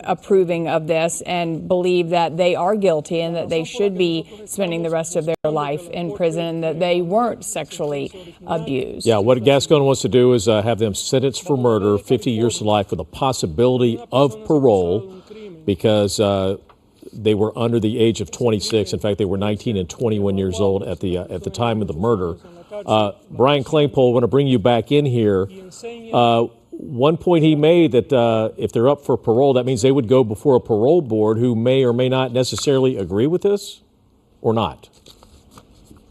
approving of this and believe that they are guilty and that they should be spending the rest of their life in prison and that they weren't sexually abused. Yeah, what Gascon wants to do is have them sentenced for murder, 50 years to life with a possibility of parole because they were under the age of 26. In fact, they were 19 and 21 years old at the time of the murder. Brian Klingpole, I want to bring you back in here. One point he made that if they're up for parole, that means they would go before a parole board who may or may not necessarily agree with this or not.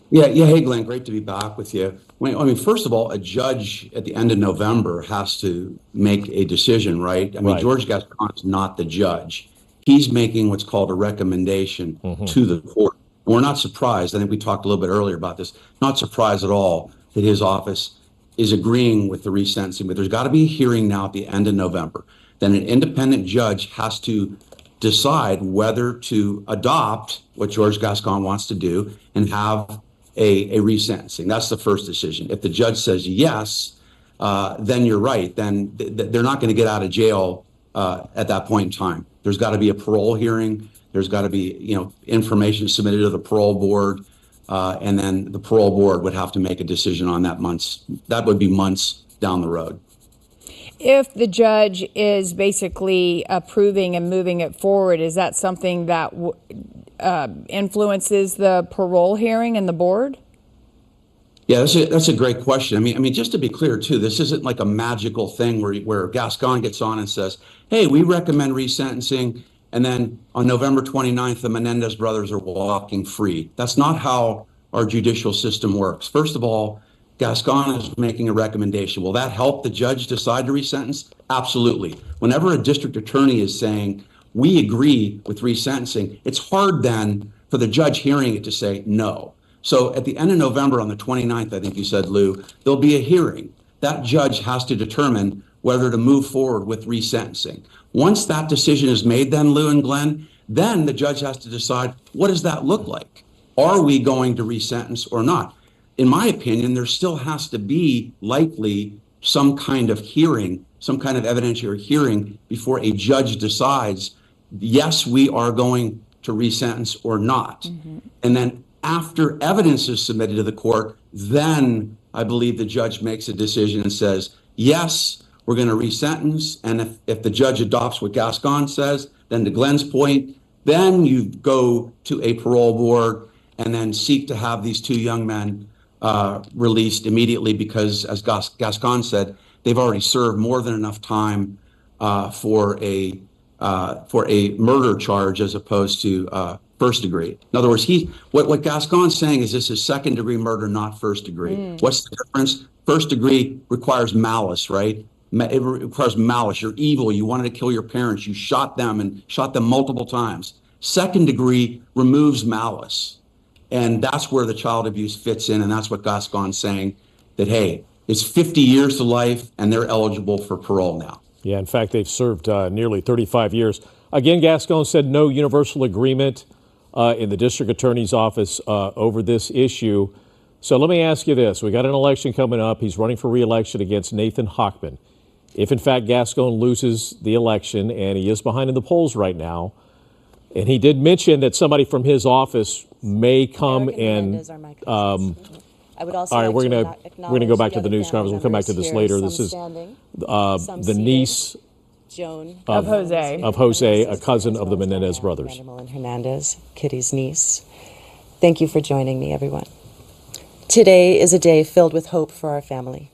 Yeah. Hey, Glenn, great to be back with you. I mean, first of all, a judge at the end of November has to make a decision, right? I mean, George Gascon is not the judge. He's making what's called a recommendation to the court. We're not surprised. I think we talked a little bit earlier about this. Not surprised at all that his office is agreeing with the resentencing, but there's got to be a hearing now at the end of November. Then an independent judge has to decide whether to adopt what George Gascon wants to do and have a resentencing. That's the first decision. If the judge says yes, then you're right. Then they're not going to get out of jail at that point in time. There's got to be a parole hearing. There's got to be, information submitted to the parole board, and then the parole board would have to make a decision on that That would be months down the road. If the judge is basically approving and moving it forward, is that something that influences the parole hearing and the board? Yeah, that's a great question. I mean, just to be clear, too, this isn't like a magical thing where Gascon gets on and says, hey, we recommend resentencing. And then on November 29th, the Menendez brothers are walking free. That's not how our judicial system works. First of all, Gascon is making a recommendation. Will that help the judge decide to resentence? Absolutely. Whenever a district attorney is saying, we agree with resentencing, it's hard then for the judge hearing it to say no. So at the end of November, on the 29th, I think you said, Lou, there'll be a hearing. That judge has to determine whether to move forward with resentencing. Once that decision is made, then, Lou and Glenn, then the judge has to decide, what does that look like? Are we going to resentence or not? In my opinion, there still has to be likely some kind of hearing, some kind of evidentiary hearing before a judge decides, yes, we are going to resentence or not. And then after evidence is submitted to the court, then I believe the judge makes a decision and says, yes, we're going to resentence. And if the judge adopts what Gascon says, then to Glenn's point, then you go to a parole board and then seek to have these two young men released immediately because, as Gascon said, they've already served more than enough time for a murder charge as opposed to first degree. In other words, what Gascon's saying is this is second degree murder, not first degree. What's the difference? First degree requires malice, right? It requires malice. You're evil. You wanted to kill your parents. You shot them and shot them multiple times. Second degree removes malice. And that's where the child abuse fits in. And that's what Gascon's saying, that, hey, it's 50 years to life and they're eligible for parole now. Yeah, in fact, they've served nearly 35 years. Again, Gascon said no universal agreement in the district attorney's office over this issue. So let me ask you this. We got an election coming up. He's running for re-election against Nathan Hochman. If, in fact, Gascon loses the election, and he is behind in the polls right now, and he did mention that somebody from his office may come and I would also all right, like we're gonna go back to the news conference. We'll come back to this later. This is the niece Joan. Of Jose. Of Jose, a cousin of the Menendez brothers. And Hernandez, Kitty's niece. Thank you for joining me, everyone. Today is a day filled with hope for our family.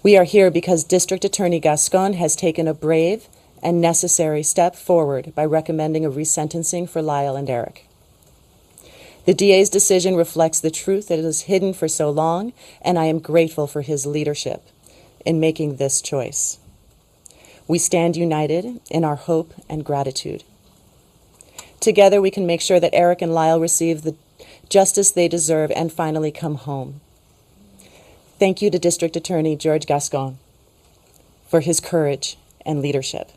We are here because District Attorney Gascon has taken a brave and necessary step forward by recommending a resentencing for Lyle and Eric. The DA's decision reflects the truth that is hidden for so long, and I am grateful for his leadership in making this choice. We stand united in our hope and gratitude. Together we can make sure that Eric and Lyle receive the justice they deserve and finally come home. Thank you to District Attorney George Gascon for his courage and leadership.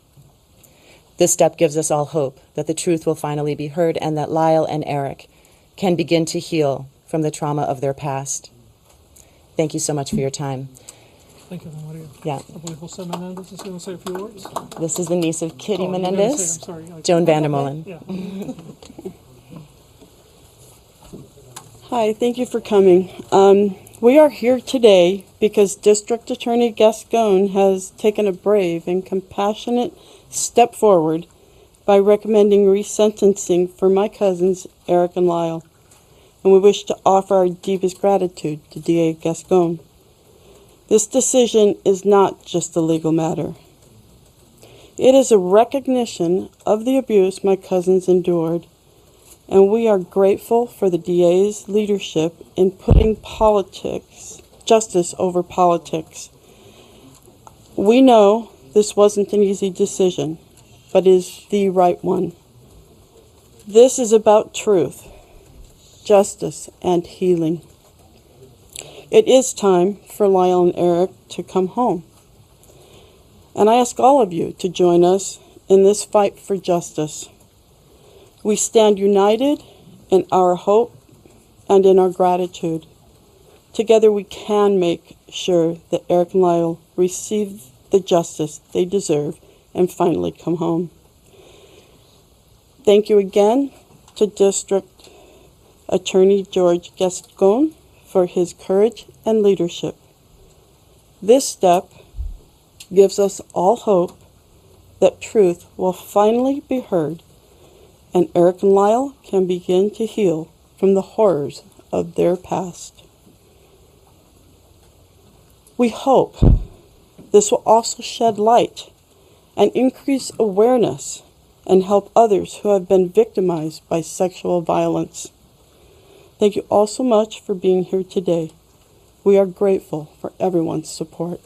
This step gives us all hope that the truth will finally be heard and that Lyle and Eric can begin to heal from the trauma of their past. Thank you so much for your time. Thank you, Maria. Yeah. I believe Jose Menendez is going to say a few words. This is the niece of Kitty Oh, Menendez, I'm sorry. Joan Vandermolen. Yeah. Hi, thank you for coming. We are here today because District Attorney Gascon has taken a brave and compassionate step forward by recommending resentencing for my cousins, Eric and Lyle. And we wish to offer our deepest gratitude to DA Gascon. This decision is not just a legal matter. It is a recognition of the abuse my cousins endured, and we are grateful for the DA's leadership in putting justice over politics. We know this wasn't an easy decision, but is the right one. This is about truth, justice, and healing. It is time for Lyle and Eric to come home. And I ask all of you to join us in this fight for justice. We stand united in our hope and in our gratitude. Together we can make sure that Eric and Lyle receive the justice they deserve and finally come home. Thank you again to District Attorney George Gascon for his courage and leadership. This step gives us all hope that truth will finally be heard and Eric and Lyle can begin to heal from the horrors of their past. We hope this will also shed light and increase awareness and help others who have been victimized by sexual violence. Thank you all so much for being here today. We are grateful for everyone's support.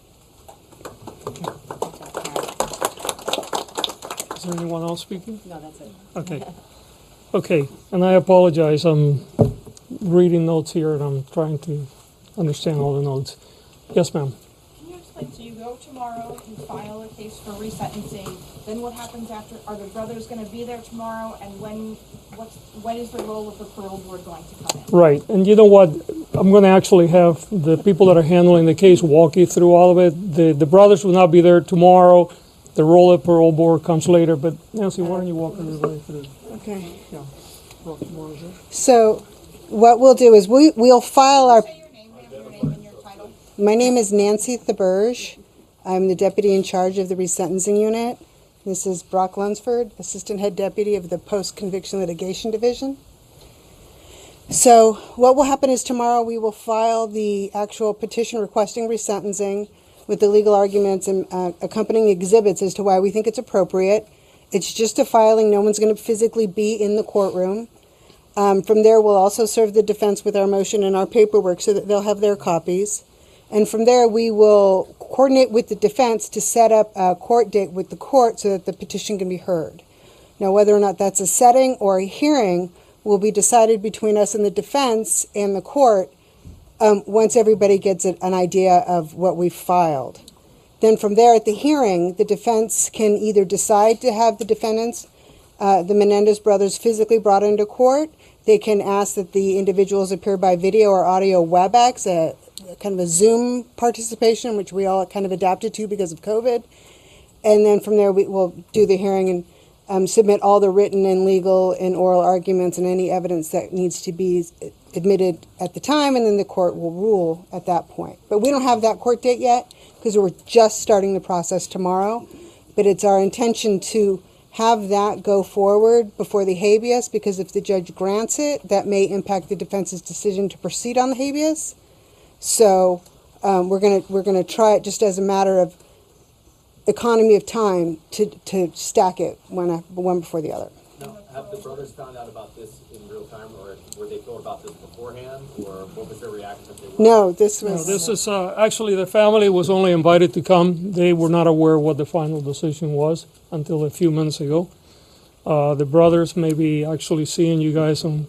Is there anyone else speaking? No, that's it. Okay. Okay, and I apologize. I'm reading notes here and I'm trying to understand all the notes. Yes, ma'am. Can you explain, so you go tomorrow, you file a case for resentencing, then what happens after? Are the brothers going to be there tomorrow, and when is the role of the parole board going to come in? Right, and you know what? I'm going to actually have the people that are handling the case walk you through all of it. The brothers will not be there tomorrow. The role of parole board comes later, but Nancy, why don't you walk everybody through? Okay. Yeah. So what we'll do is we'll file our... Say your name, ma'am, your name and your title. My name is Nancy Thaberge. I'm the deputy in charge of the resentencing unit. This is Brock Lunsford, assistant head deputy of the post-conviction litigation division. So what will happen is tomorrow we will file the actual petition requesting resentencing with the legal arguments and accompanying exhibits as to why we think it's appropriate. It's just a filing. No one's going to physically be in the courtroom. From there, we'll also serve the defense with our motion and our paperwork so that they'll have their copies. And from there, we will coordinate with the defense to set up a court date with the court so that the petition can be heard. Now, whether or not that's a setting or a hearing will be decided between us and the defense and the court once everybody gets an idea of what we've filed. Then from there at the hearing, the defense can either decide to have the defendants, the Menendez brothers, physically brought into court. They can ask that the individuals appear by video or audio WebEx, kind of a Zoom participation, which we all kind of adapted to because of COVID. And then from there, we will do the hearing and submit all the written and legal and oral arguments and any evidence that needs to be admitted at the time, and then the court will rule at that point. But we don't have that court date yet because we're just starting the process tomorrow. but it's our intention to have that go forward before the habeas, because if the judge grants it, that may impact the defense's decision to proceed on the habeas. So we're gonna try it just as a matter of economy of time to stack it one before the other. Now, have the brothers found out about this in real time, or were they told about this beforehand, or what was their reaction if they were? No, this was... No, this is, actually the family was only invited to come. They were not aware what the final decision was until a few minutes ago. The brothers may be actually seeing you guys on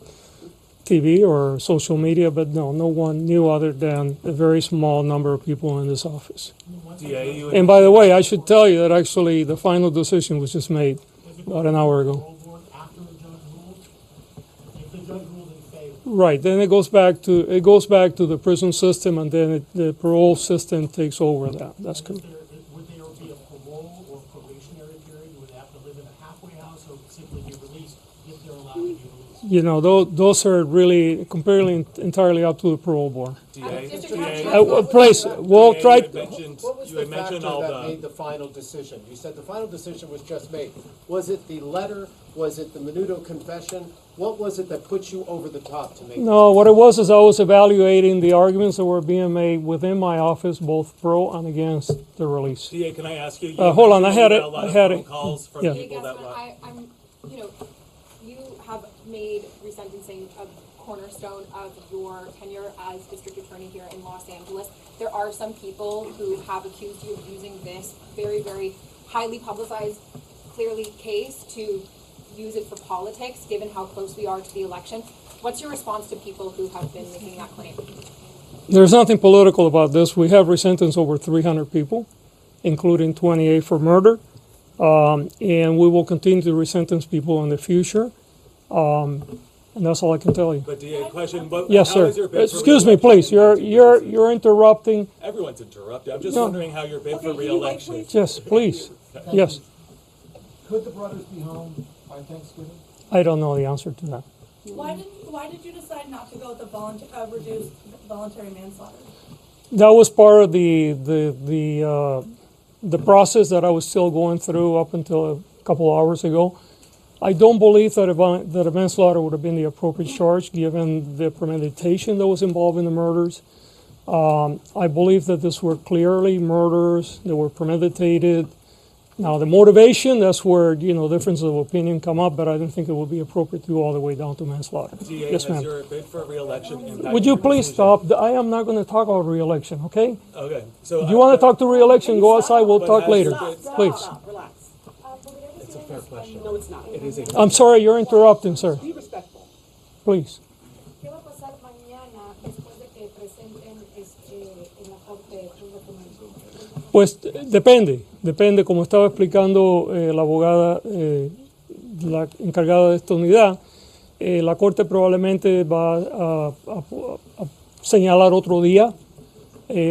TV or social media, but no one knew other than a very small number of people in this office. And by the way, I should tell you that actually the final decision was just made about an hour ago. Right, then it goes back to the prison system, and then the parole system takes over that. That's correct. Would there be a parole or probationary period? Would they have to live in a halfway house, or simply be released if they're allowed to be released? You know, those are really completely entirely up to the parole board. Please, we'll try. What was the factor that made the final decision? You said the final decision was just made. Was it the letter? Was it the Menudo confession? What was it that put you over the top to make? No, what it was is I was evaluating the arguments that were being made within my office, both pro and against the release. DA, can I ask you? Hold on, I had it. Calls from Yeah. people that I'm, you have made resentencing a cornerstone of your tenure as district attorney here in Los Angeles. There are some people who have accused you of using this very, very highly publicized, clearly case to use it for politics, given how close we are to the election. What's your response to people who have been making that claim? There's nothing political about this. We have resentenced over 300 people, including 28 for murder, and we will continue to resentence people in the future. And that's all I can tell you. But DA, question. But yes, sir. Excuse me, please. You're interrupting. Everyone's interrupting. I'm just wondering how your bid for re-election. Yes, please. Yes. Could the brothers be home by Thanksgiving? I don't know the answer to that. Why did you decide not to go with the reduced voluntary manslaughter? That was part of the process that I was still going through up until a couple hours ago. I don't believe that a manslaughter would have been the appropriate charge given the premeditation that was involved in the murders. I believe that these were clearly murders that were premeditated. Now, the motivation, that's where, differences of opinion come up, but I don't think it would be appropriate to go all the way down to manslaughter. DA, yes, ma'am. Your bid for re-election Would you please stop? I am not going to talk about re-election, okay? Okay. So if you want to talk to re-election, go outside, we'll talk later. Please. Relax. It's a fair question. No, it's not. It is a I'm sorry, you're interrupting, sir. Be respectful. Please. Pues depende, como estaba explicando la abogada, la encargada de esta unidad, la Corte probablemente va a señalar otro día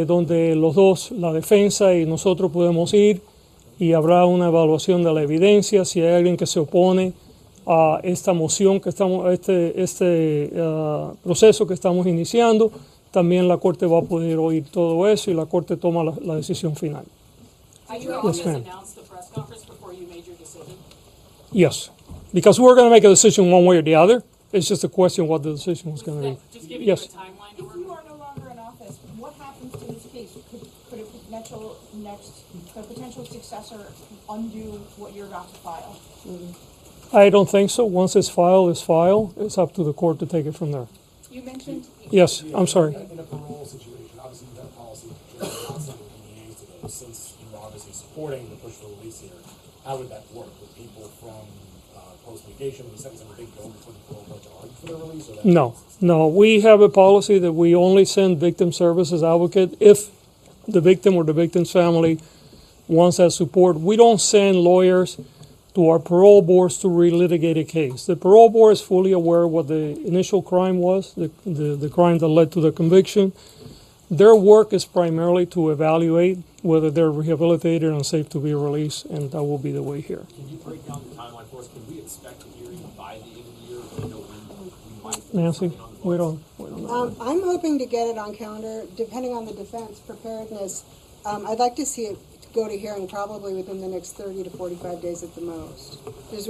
donde los dos, la defensa y nosotros podemos ir y habrá una evaluación de la evidencia. Si hay alguien que se opone a esta moción que estamos, a este proceso que estamos iniciando, también la Corte va a poder oír todo eso y la Corte toma la decisión final. Yes, ma'am. Yes, because we're going to make a decision one way or the other. It's just a question what the decision was going to be. Yes. If you are no longer in office, what happens to this case? Could a potential successor undo what you're about to file? I don't think so. Once it's filed, it's filed. It's up to the court to take it from there. You mentioned... Yes, I'm sorry. In a parole situation, obviously you've got a policy not sending DAs to those. Since you're obviously supporting the push for release here, how would that work? Would people from post-litigation, would you send something big go before the parole board to argue for their release? No. We have a policy that we only send victim services advocate if the victim or the victim's family wants that support. We don't send lawyers to our parole boards to relitigate a case. The parole board is fully aware of what the initial crime was, the crime that led to the conviction. Their work is primarily to evaluate whether they're rehabilitated and safe to be released, and that will be the way here. Can you break down the timeline for us? Can we expect a hearing by the end of the year? Do you know when we might... Nancy, we don't know. I'm hoping to get it on calendar, depending on the defense preparedness. I'd like to see it go to hearing probably within the next 30 to 45 days at the most. There's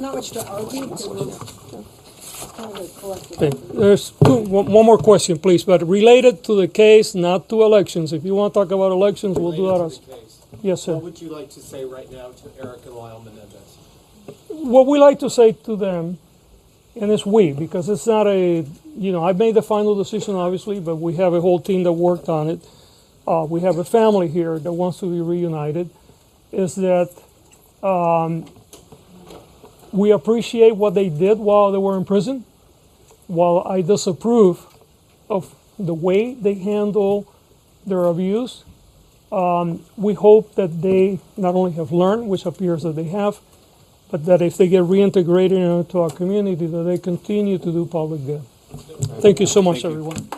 not much to argue because it's kind of a collective. Okay. There's one more question, please, but related to the case, not to elections. If you want to talk about elections, we'll do that. Yes, sir. What would you like to say right now to Eric and Lyle Menendez? What we like to say to them, and it's we, because it's not I made the final decision, obviously, but we have a whole team that worked on it. We have a family here that wants to be reunited, is that we appreciate what they did while they were in prison. While I disapprove of the way they handle their abuse, we hope that they not only have learned, which appears that they have, but that if they get reintegrated into our community, that they continue to do public good. Thank you so much, everyone.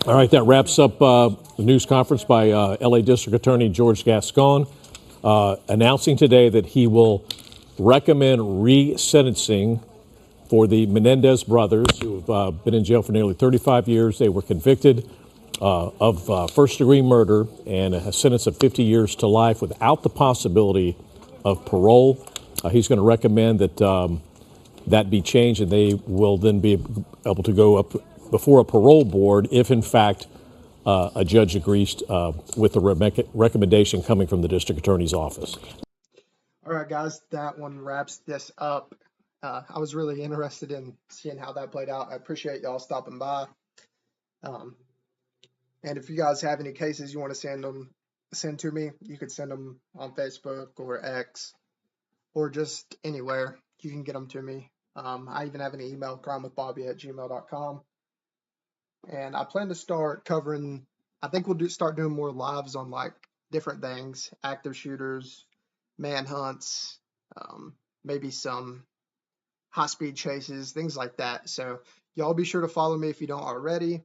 All right, that wraps up the news conference by LA District Attorney George Gascon, announcing today that he will recommend resentencing for the Menendez brothers, who have been in jail for nearly 35 years. They were convicted of first-degree murder and a sentence of 50 years to life without the possibility of parole. He's going to recommend that that be changed, and they will then be able to go up before a parole board if, in fact, a judge agrees with the recommendation coming from the district attorney's office. All right, guys, that one wraps this up. I was really interested in seeing how that played out. I appreciate y'all stopping by. And if you guys have any cases you want to send to me, you could send them on Facebook or X or just anywhere. You can get them to me. I even have an email, crimewithbobby@gmail.com. And I plan to start covering, I think we'll start doing more lives on like different things, active shooters, manhunts, maybe some high-speed chases, things like that. So y'all be sure to follow me if you don't already.